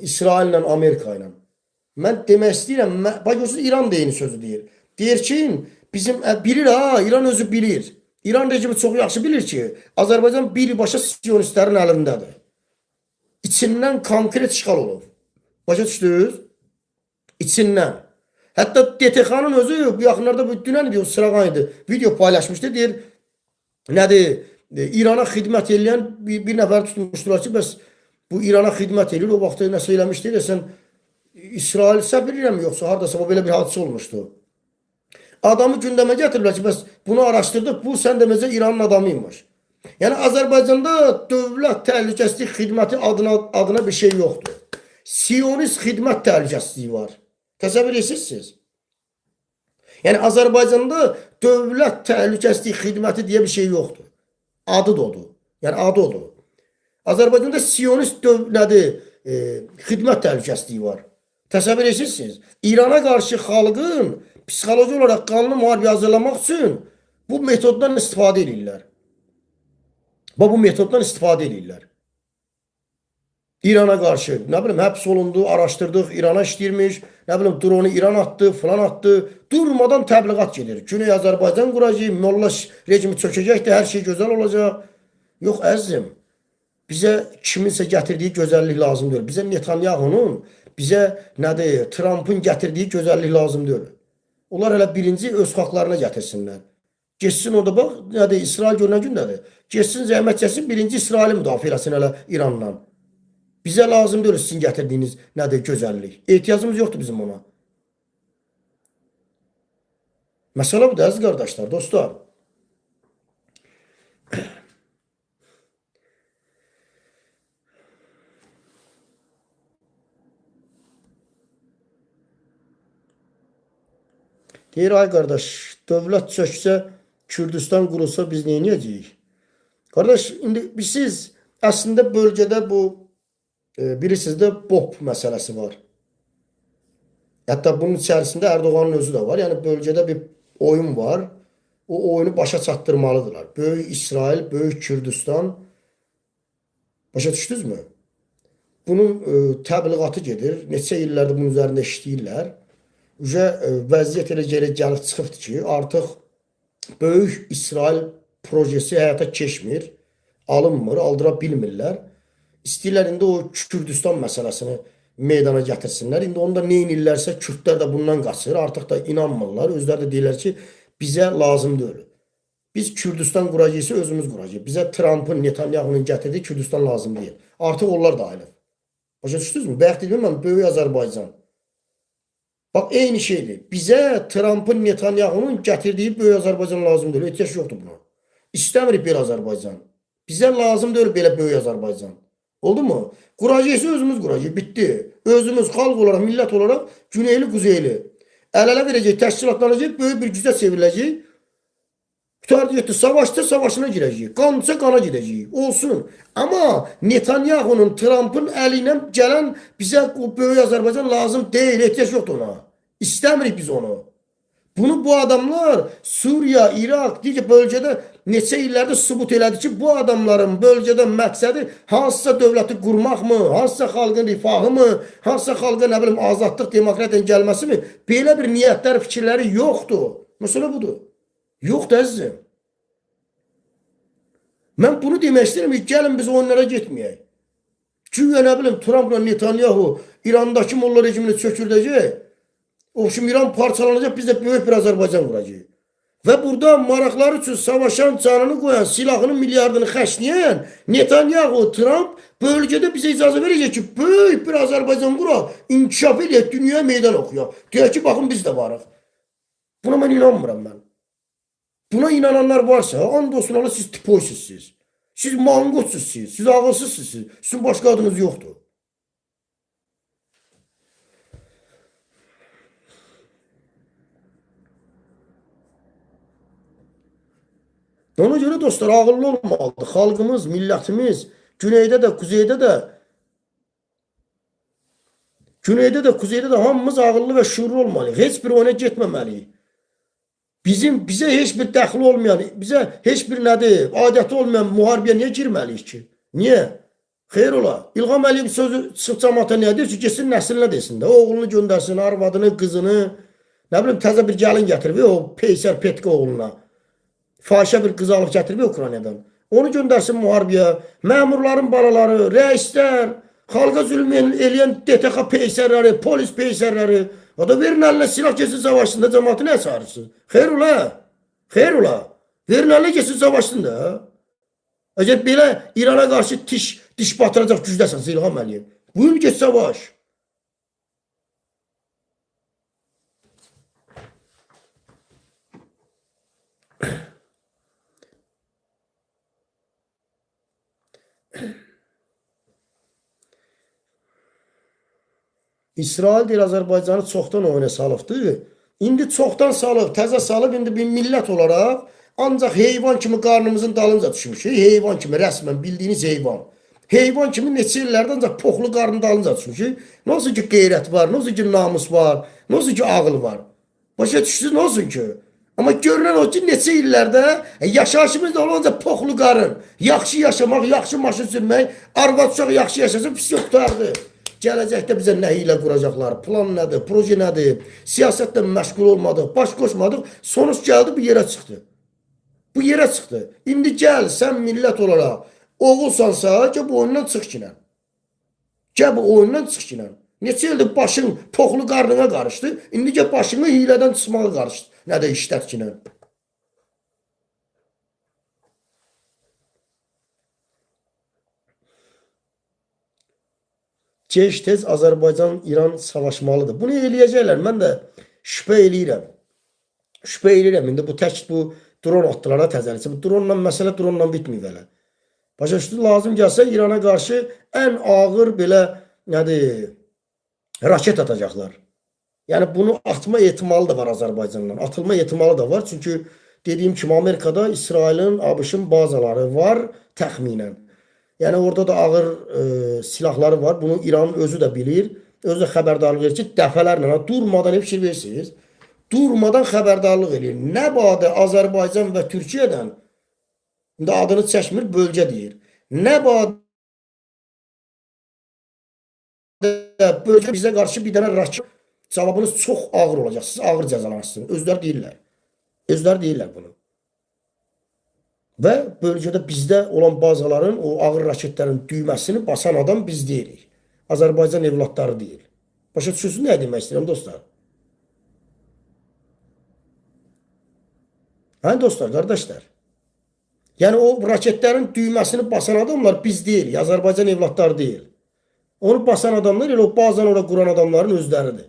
İsraillə, Amerika ilə. Mən demək istəyirəm, bax görürsünüz, İran da eyni sözü deyir. Deyir ki, bizim, bilir ha, İran özü bilir. İran rejimi çox yaxşı bilir ki, Azərbaycan birbaşa siyonistlərin əlindədir. İçindən konkret işğal olub. Başa düşdünüz? İçindən. Hətta DTX-nın özü bu yaxınlarda, dünən idi, o Sırağan idi, video paylaşmışdı, deyir, nədir, İrana xidmət eləyən bir nəfər tutmuşdular ki, bəs bu İrana xidmət eləyir, o vaxtda nəsə eləmişdi, sən İsrail səhv bilirəm, yoxsa haradasa o belə bir hadisə olmuşdu. Adamı gündəmə gətirirlər ki, bəs bunu araşdırdıq, bu sən deməcə İranın adamıymış. Yəni, Azərbaycanda dövlət təhlükəsizlik xidməti adına bir şey yoxdur. Siyonist xidmət təhlükəsizliyi var. Təsəvvür edirsiniz? Yəni, Azərbaycanda dövlət təhlükəsizlik xidməti deyə bir şey yoxdur. Adı da odur. Yəni, adı odur. Azərbaycanda siyonist xidmət təhlükəsizliyi var. Təsəvvür edirsiniz? İrana qarşı xalqın psixoloji olaraq qanlı müharibə hazırlamaq üçün bu metoddan istifadə edirlər. Bu metoddan istifadə edirlər. İrana qarşı, nə bilim, həbs olundu, araşdırdıq, İrana işləyirmiş, nə bilim, dronu İran atdı, filan atdı. Durmadan təbliğat gedir. Güney Azərbaycan quracaq, molla rejimi çökəcəkdir, hər şey gözəl olacaq. Yox, əzizim, bizə kiminsə gətirdiyi gözəllik lazım deyil. Bizə Netanyahunun, bizə nədir, Trump'ın gətirdiyi gözəllik lazım deyil. Onlar hələ birinci öz xalqlarına gətirsinlər. Geçsin orada, bax, nədir, İsrail görünən gündədir. Geçsin, zəhmət çəksin, birinci İsraili müdafiə eləsin hələ İrandan. Bizə lazım deyil sizin gətirdiyiniz nədir, gözəllik. Ehtiyacımız yoxdur bizim ona. Məsələ bu da, əziz qardaşlar, dostlar. Deyir, ay qardaş, dövlət çöksə, Kürdistan qurulsa biz nə edəcəyik? Qardaş, indi siz əslində bölgədə bu, bilirsiniz də, BOP məsələsi var. Hətta bunun içərisində Erdoğanın özü də var. Yəni, bölgədə bir oyun var. O oyunu başa çatdırmalıdırlar. Böyük İsrail, Böyük Kürdistan. Başa düşdünüzmü? Bunun təbliğatı gedir. Neçə illərdir bunun üzərində işləyirlər. Vəziyyət elə gəlib çıxıbdır ki, artıq Böyük İsrail projesi həyata keçmir, alınmır, aldıra bilmirlər. İstəyirlər indi o Kürdistan məsələsini meydana gətirsinlər. İndi onda nə inirlərsə Kürdlər də bundan qaçır, artıq da inanmırlar. Özləri də deyirlər ki, bizə lazım deyil. Biz Kürdistan quracaqsa özümüz quracaq. Bizə Trump'ın, Netanyahunun gətirdiyi Kürdistan lazım deyil. Artıq onlar da ayrılıb. Başa düşdünüzmü? Bayaq dedim mən, Böyük Azərbaycan. Bax, eyni şeydir. Bizə Trump'ın, Netanyahunun gətirdiyi Böyük Azərbaycan lazım deyil. Ehtiyac yoxdur buna. İstəmirik bir Azərbaycan. Bizə lazım deyil belə Böyük Azərbaycan. Oldu mu? Quracaqsa özümüz quracaq. Bitdi. Özümüz xalq olaraq, millət olaraq güneyli, quzeyli. Əl-ələ verəcək, təşkilatlanacaq, böyük bir gücə çevriləcək. Tutardı getdi, savaşda savaşına girəcək. Qanca qana girəcək. Olsun. Amma Netanyahunun, Trump'ın əli ilə gələn bizə Böyük Azərbaycan lazım deyil. Ehtiyac yoxdur ona. İstəmirik biz onu. Bunu bu adamlar Suriya, İraq, digər bölgədə neçə illərdə sübut elədi ki, bu adamların bölgədə məqsədi hansısa dövləti qurmaqmı, hansısa xalqın rifahı mı, hansısa xalqa nə bilim azadlıq, demokratiyanın gəlməsi mi? Belə bir niyyətlər, fikirləri yoxdur. Məsələ budur. Yoxdur əzizim. Mən bunu demək istəyirəm ki, gəlin biz onlara getməyək. Çünki nə bilim Trump'la Netanyahu İrandakı molla rejimini çökürdəcək. O şimdi İran parçalanacaq, biz də böyük bir Azərbaycan quracaq. Və burada maraqları üçün savaşan, canını qoyan, silahının milyardını xərcləyən Netanyahu, Trump bölgədə bizə icazə verəcək ki, böyük bir Azərbaycan quraq, inkişaf eləyək, dünyaya meydan oxuyaq. Deyək ki, baxın biz də varıq. Buna mən inanmıram mən. Buna inananlar varsa, and olsun Allah, siz tipoysuzsiniz. Siz manqotsuzsiniz, siz ağılsızsınız, sizin başqa adınız yoxdur. Ona görə dostlar, ağıllı olmalıdır. Xalqımız, millətimiz, güneydə də, kuzeydə də hamımız ağıllı və şuurlu olmalıyıq. Heç bir oyuna getməməliyik. Bizə heç bir dəxli olmayan, bizə heç bir nədir, adəti olmayan müharibəyə niyə girməliyik ki? Niyə? Xeyr ola. İlham Əliyev sözü çıxıb cəmaata niyə deyir ki, geçsin nəslinə desin də. Oğlunu göndərsin, arvadını, qızını, nə bilim, təzə bir gəlin gətirib, o Peysər Petki oğluna. Fahişə bir qız alıb gətirib Ukraynadan. Onu göndərsin müharibəyə. Məmurların balaları, rəislər, xalqa zülm eləyən DTX peysərləri, polis peysərləri, o da verin əlinə silah geçsin savaşsın da cəmatı nə çağırırsın? Xeyr ola. Xeyr ola. Verin əlinə geçsin savaşsın da. Əgər belə İrana qarşı diş batıracaq gücdəsən İlham Əliyev. Buyur geç savaş. İsrail deyir, Azərbaycanı çoxdan oyuna salıbdır. İndi çoxdan salıb, təzə salıb, indi bir millət olaraq ancaq heyvan kimi qarnımızın dalınca düşmüşük. Heyvan kimi, rəsmən bildiyiniz heyvan. Heyvan kimi neçə illərdə ancaq poxlu qarnın dalınca düşmüşük. Nasıl ki qeyrət var, nasıl ki namus var, nasıl ki ağıl var. Başa düşsünüz, nasıl ki? Amma görünən o ki, neçə illərdə yaşayışımız da olunca poxlu qarın, yaxşı yaşamaq, yaxşı maşın sürmək, arvad uşaq yaxşı yaşasın, pis yoxdardı. Gələcəkdə bizə nə ilə quracaqlar, plan nədir, proje nədir, siyasətlə məşğul olmadıq, baş qoşmadıq, sonuç gəldi, bu yerə çıxdı. Bu yerə çıxdı. İndi gəl, sən millət olaraq oğulsansa, gəl bu oyundan çıx ki ilə. Gəl bu oyundan çıx ki ilə. Neçə ildir başın poxlu qarnına qarışdı, indi gəl başını hilədən çıxmağa qarışdı. Nə də işlət ki ilə. Gec-tez Azərbaycan-İran savaşmalıdır. Bunu eləyəcəklər. Mən də şübhə eləyirəm. Şübhə eləyirəm. İndi bu tək bu dron atdılara təzəlici. Bu dronla məsələ dronla bitməyib elə. Başa düşdü, lazım gəlsə İrana qarşı ən ağır belə nədir, raket atacaqlar. Yəni bunu atma ehtimalı da var Azərbaycandan. Atılma ehtimalı da var. Çünki dediyim kimi Amerikada İsrailin, ABŞ-ın bazaları var təxminən. Yəni orada da ağır silahları var. Bunu İranın özü də bilir. Özü də xəbərdarlıq edir ki, dəfələrlə durmadan hep fikir verirsiniz. Durmadan xəbərdarlıq edir. Nə badə Azərbaycan və Türkiyədən, indi adını çəkmir, bölgə deyir. Nə badə bölgə bizə qarşı bir dənə raket, cavabınız çox ağır olacaq. Siz ağır cəzalanırsınız. Özləri deyirlər. Özləri deyirlər bunu. Və bölgədə bizdə olan bazaların, o ağır raketlərin düyməsini basan adam biz deyirik. Azərbaycan evlatları deyil. Başa düşürsünüz nə demək istəyirəm dostlar? Hə dostlar, qardaşlar? Yəni o raketlərin düyməsini basan adamlar biz deyirik. Azərbaycan evlatları deyil. Onu basan adamlar elə o bazan orada quran adamların özləridir.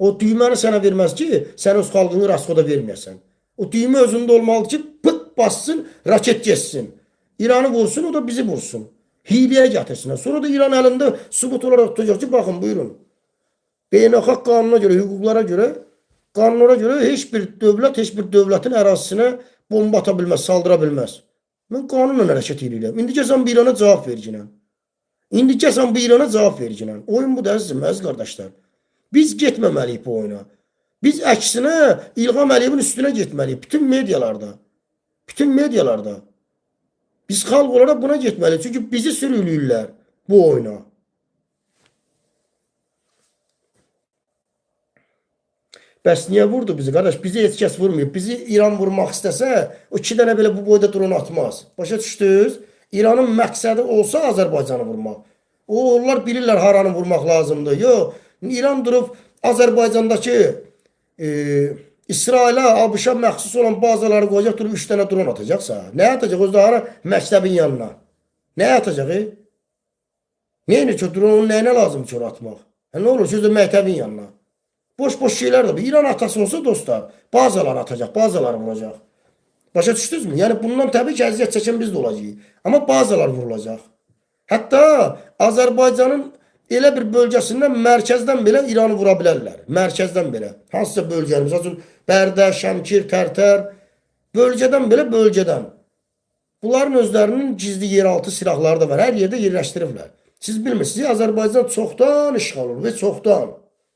O düyməni sənə verməz ki, sən öz xalqını raskoda verməyəsən. O düymə özündə olmalıdır ki, pıt bassın, raket geçsin. İranı vursun, o da bizi vursun. Hiliyə gətirsin. Sonra da İran əlində sübut olaraq tutacaq ki, baxın, buyurun. Beynəlxalq qanuna görə, hüquqlara görə, qanunlara görə heç bir dövlət, heç bir dövlətin ərazisinə bomba ata bilməz, saldıra bilməz. Mən qanunla hərəkət edirəm. İndi gəlsən bir İrana cavab vericiləm. İndi gəlsən bir İrana cavab vericiləm. Oyun bu da əzizim, əziz qardaşlar. Biz getməməliyik bu oyuna. Biz əksinə İlham Əliyevin üstünə getməliyik. Bütün medialarda. Bütün medialarda. Biz xalq olaraq buna getməliyik. Çünki bizi sürülürlər bu oyuna. Bəs niyə vurdu bizi, qardaş? Bizi heç kəs vurmuyor. Bizi İran vurmaq istəsə, o 2 dənə belə bu boyda drone atmaz. Başa düşdünüz? İranın məqsədi olsa Azərbaycanı vurmaq. Onlar bilirlər haranı vurmaq lazımdır. Yox, İran durub Azərbaycandakı İsrail'e, ABŞ-a məxsus olan bazaları qoyacaq, durub 3 dənə drone atacaqsa. Nə atacaq? O da məktəbin yanına. Nə atacaq? Neyini ki, drone'un nəyinə lazım ki, atmaq? Nə olur ki, o da məktəbin yanına. Boş-boş şeylər də bu. İran atası olsa dostlar, bazalar atacaq, bazalar vuracaq. Başa düşdünüzmü? Yəni bundan təbii ki, əziyyət çəkən biz də olacağıq. Amma bazalar vurulacaq. Hətta Azərbaycanın elə bir bölgəsindən, mərkəzdən belə İranı vura bilərlər. Mərkəzdən belə. Hansısa bölgələr, məsəl üçün Bərdə, Şəmkir, Tərtər, bölgədən belə, bölgədən. Bunların özlərinin gizli yeraltı silahları da var. Hər yerdə yerləşdiriblər. Siz bilmirsiniz, Azərbaycan çoxdan işğal olur və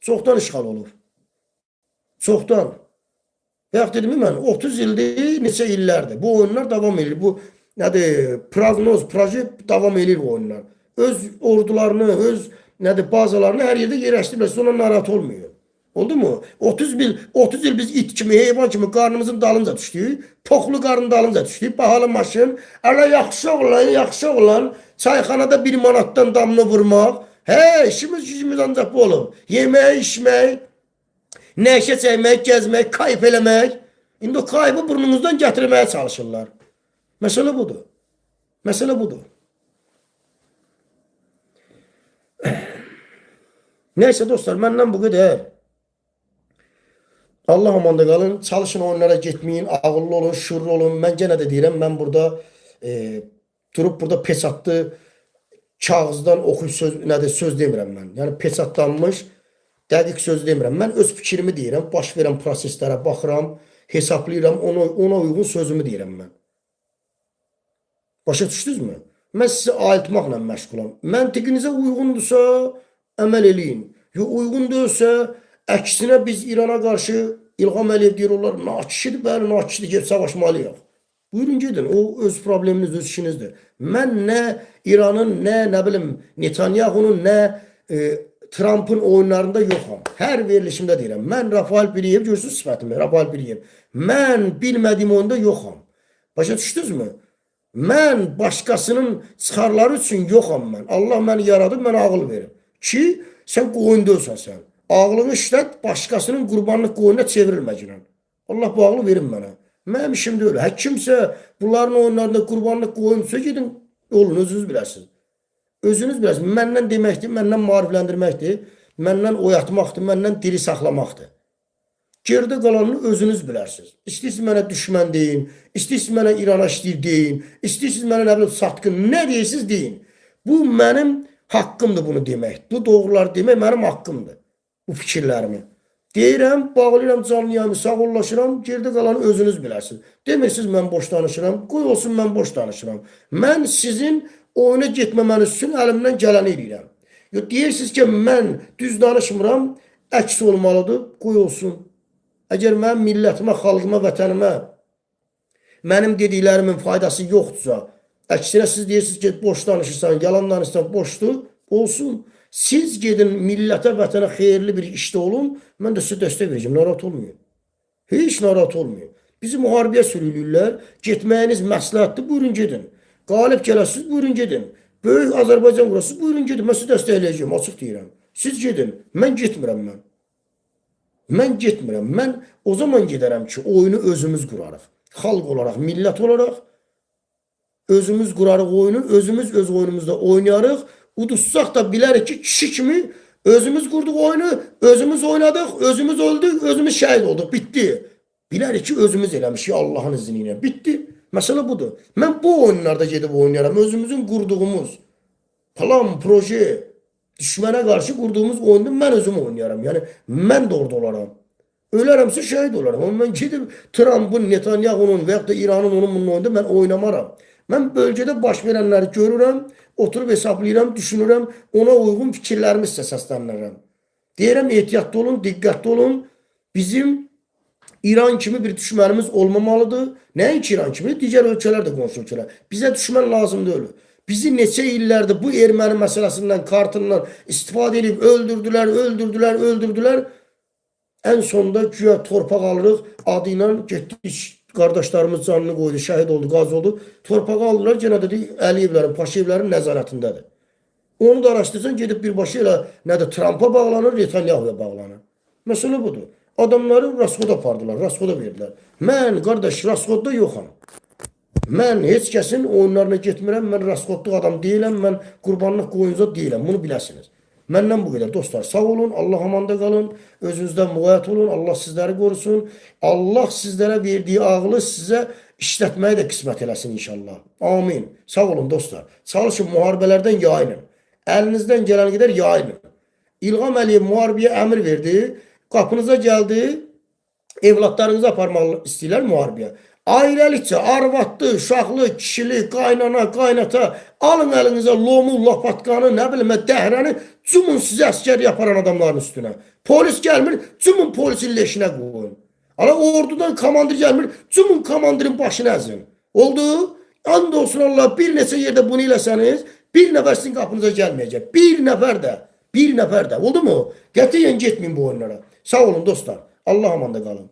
çoxdan işğal olur. Çoxdan. Bayaq dedim mən, 30 ildir, neçə illərdir. Bu oyunlar davam edir. Bu nədir, proje davam edir bu oyunlar. Öz ordularını, öz nədir, bazalarını hər yerdə yerləşdiriblər. Sonra narahat olmuyor. Oldu mu? 30 il biz it kimi, heyvan kimi qarnımızın dalınca düşdük. Toxlu qarnın dalınca düşdük. Bahalı maşın. Ələ yaxşı oğlan. Çayxanada 1 manatdan damını vurmaq. Hə, işimiz gücümüz ancaq bu olub. Yemək, içmək, nəşə çəkmək, gəzmək, kayıp eləmək. İndi o kayıbı burnumuzdan gətirməyə çalışırlar. Məsələ budur. Məsələ budur. Neyse dostlar, məndən bu qədər. Allah amanda qalın, çalışın oyunlara getməyin, ağıllı olun, şuurlu olun. Mən genə də deyirəm, mən burada durub burada peçatlı kağızdan oxuyub söz demirəm mən. Yəni peçatlanmış, dəqiq söz demirəm. Mən öz fikrimi deyirəm, baş verən proseslərə baxıram, hesablayıram, ona uyğun sözümü deyirəm mən. Başa düşdünüzmü? Mən sizə ayıltmaqla məşğulam. Məntiqinizə uyğundursa, əməl eləyin. Uyğun deyilsə, əksinə biz İrana qarşı İlham Əliyev deyir, onlar nakişidir, bəli nakişidir, gedib savaşmalıyıq. Buyurun gedin, o öz probleminiz, öz işinizdir. Mən nə İranın, nə bilim, Netanyahu'nun, nə Trump'ın oyunlarında yoxam. Hər verilişimdə deyirəm. Mən Rafael Biliyev, görürsünüz sifətimi, Rafael Biliyev. Mən bilmədiyim oyunda yoxam. Başa düşdünüzmü? Mən başqasının çıxarları üçün yoxam mən. Allah məni yaradıb, mənə ağıl verir. Ki, sən qoyun deyilsən sən. Ağlını işlət, başqasının qurbanlıq qoyuna çevrilməcəkən. Allah bu ağlı verin mənə. Mənim işim deyil. Hə kimsə bunların oyunlarında qurbanlıq qoyunsa gedin, olun, özünüz biləsiniz. Özünüz biləsiniz. Məndən deməkdir, məndən maarifləndirməkdir, məndən oyatmaqdır, məndən diri saxlamaqdır. Gerdə qalanını özünüz bilərsiniz. İstəyirsiniz mənə düşmən deyin, istəyirsiniz mənə İrana işləyir deyin, istəyirsiniz mənə nə bilim satqın, nə deyirsiniz deyin. Bu mənim haqqımdır bunu demək. Bu doğrular demək mənim haqqımdır. Bu fikirlərimi. Deyirəm, bağlayıram canlı yayımı, sağollaşıram, gerdə qalanı özünüz bilərsiniz. Demirsiniz mən boş danışıram, qoy olsun mən boş danışıram. Mən sizin oyuna getməməniz üçün əlimdən gələni eləyirəm. Deyirsiniz ki, mən düz danışmıram, əks olmalıdır, qoy olsun. Əgər mənim millətimə, xalqıma, vətənimə mənim dediklərimin faydası yoxdursa, əksinə siz deyirsiniz ki, boş danışırsan, yalan danışırsan, boşdur, olsun. Siz gedin millətə, vətənə xeyirli bir işdə olun, mən də sizə dəstək verəcəm, narahat olmayın. Heç narahat olmayın. Bizi müharibəyə sürülürlər, getməyiniz məsləhətdir, buyurun gedin. Qalib gələsiniz, buyurun gedin. Böyük Azərbaycan qurasınız, buyurun gedin, mən sizə dəstəkləyəcəm, açıq deyirəm. Siz gedin, mən getmirəm mən. Mən getmirəm, mən o zaman gedərəm ki, oyunu özümüz qurarıq. Xalq olaraq, millət olaraq, özümüz qurarıq oyunu, özümüz öz oyunumuzda oynayarıq. Udussaq da bilərik ki, kişi kimi özümüz qurduq oyunu, özümüz oynadıq, özümüz öldük, özümüz şəhid olduq, bitdi. Bilərik ki, özümüz eləmişik Allahın izni ilə, bitdi. Məsələ budur. Mən bu oyunlarda gedib oynayaram, özümüzün qurduğumuz plan, proje, düşmənə qarşı qurduğumuz oyunda mən özüm oynayaram. Yəni, mən də orada olaram. Ölərəmsə şəhid olaram. Amma mən gedib Trump'ın, Netanyahu'nun və yaxud da İranın onun bunun oyunda mən oynamaram. Mən bölgədə baş verənləri görürəm, oturub hesablayıram, düşünürəm, ona uyğun fikirlərimi sizə səsləndirirəm. Deyirəm, ehtiyatlı olun, diqqətli olun. Bizim İran kimi bir düşmənimiz olmamalıdır. Nəinki İran kimi, digər ölkələr də qonşu ölkələr. Bizə düşmən lazım deyil. Bizi neçə illərdir bu erməni məsələsindən, kartından istifadə edib öldürdülər. Ən sonunda güya torpaq alırıq, adı ilə getdik. Qardaşlarımız canını qoydu, şəhid oldu, qaz oldu. Torpağı aldılar, yenə dedi, Əliyevlərin, Paşayevlərin nəzarətindədir. Onu da araşdırsan, gedib birbaşa elə nədir, Trump'a bağlanır, Netanyahu'ya bağlanır. Məsələ budur. Adamları rasxoda apardılar, rasxoda verdilər. Mən qardaş rasxodda yoxam. Mən heç kəsin oyunlarına getmirəm, mən rasxodluq adam deyiləm, mən qurbanlıq qoyunca deyiləm, bunu biləsiniz. Məndən bu qədər dostlar. Sağ olun, Allah amanda qalın, özünüzdən müğayət olun, Allah sizləri qorusun. Allah sizlərə verdiyi ağlı sizə işlətməyi də qismət eləsin inşallah. Amin. Sağ olun dostlar. Çalışın müharibələrdən yayının. Əlinizdən gələn qədər yayının. İlham Əliyev müharibəyə əmr verdi, qapınıza gəldi, evlatlarınızı aparmaq istəyirlər müharibəyə. Ailəlikcə, arvadlı, uşaqlı, kişili, qaynana, qaynata, alın əlinizə lomu, lapatqanı, nə bilim, dəhrəni, cumun sizə əskər yaparan adamların üstünə. Polis gəlmir, cumun polisin leşinə qoyun. Ala ordudan komandir gəlmir, cumun komandirin başını əzin. Oldu? And olsun Allah, bir neçə yerdə bunu eləsəniz, bir nəfər sizin qapınıza gəlməyəcək. Bir nəfər də. Bir nəfər də. Oldu mu? Qətiyyən getməyin bu oyunlara. Sağ olun dostlar. Allah amanda qalın.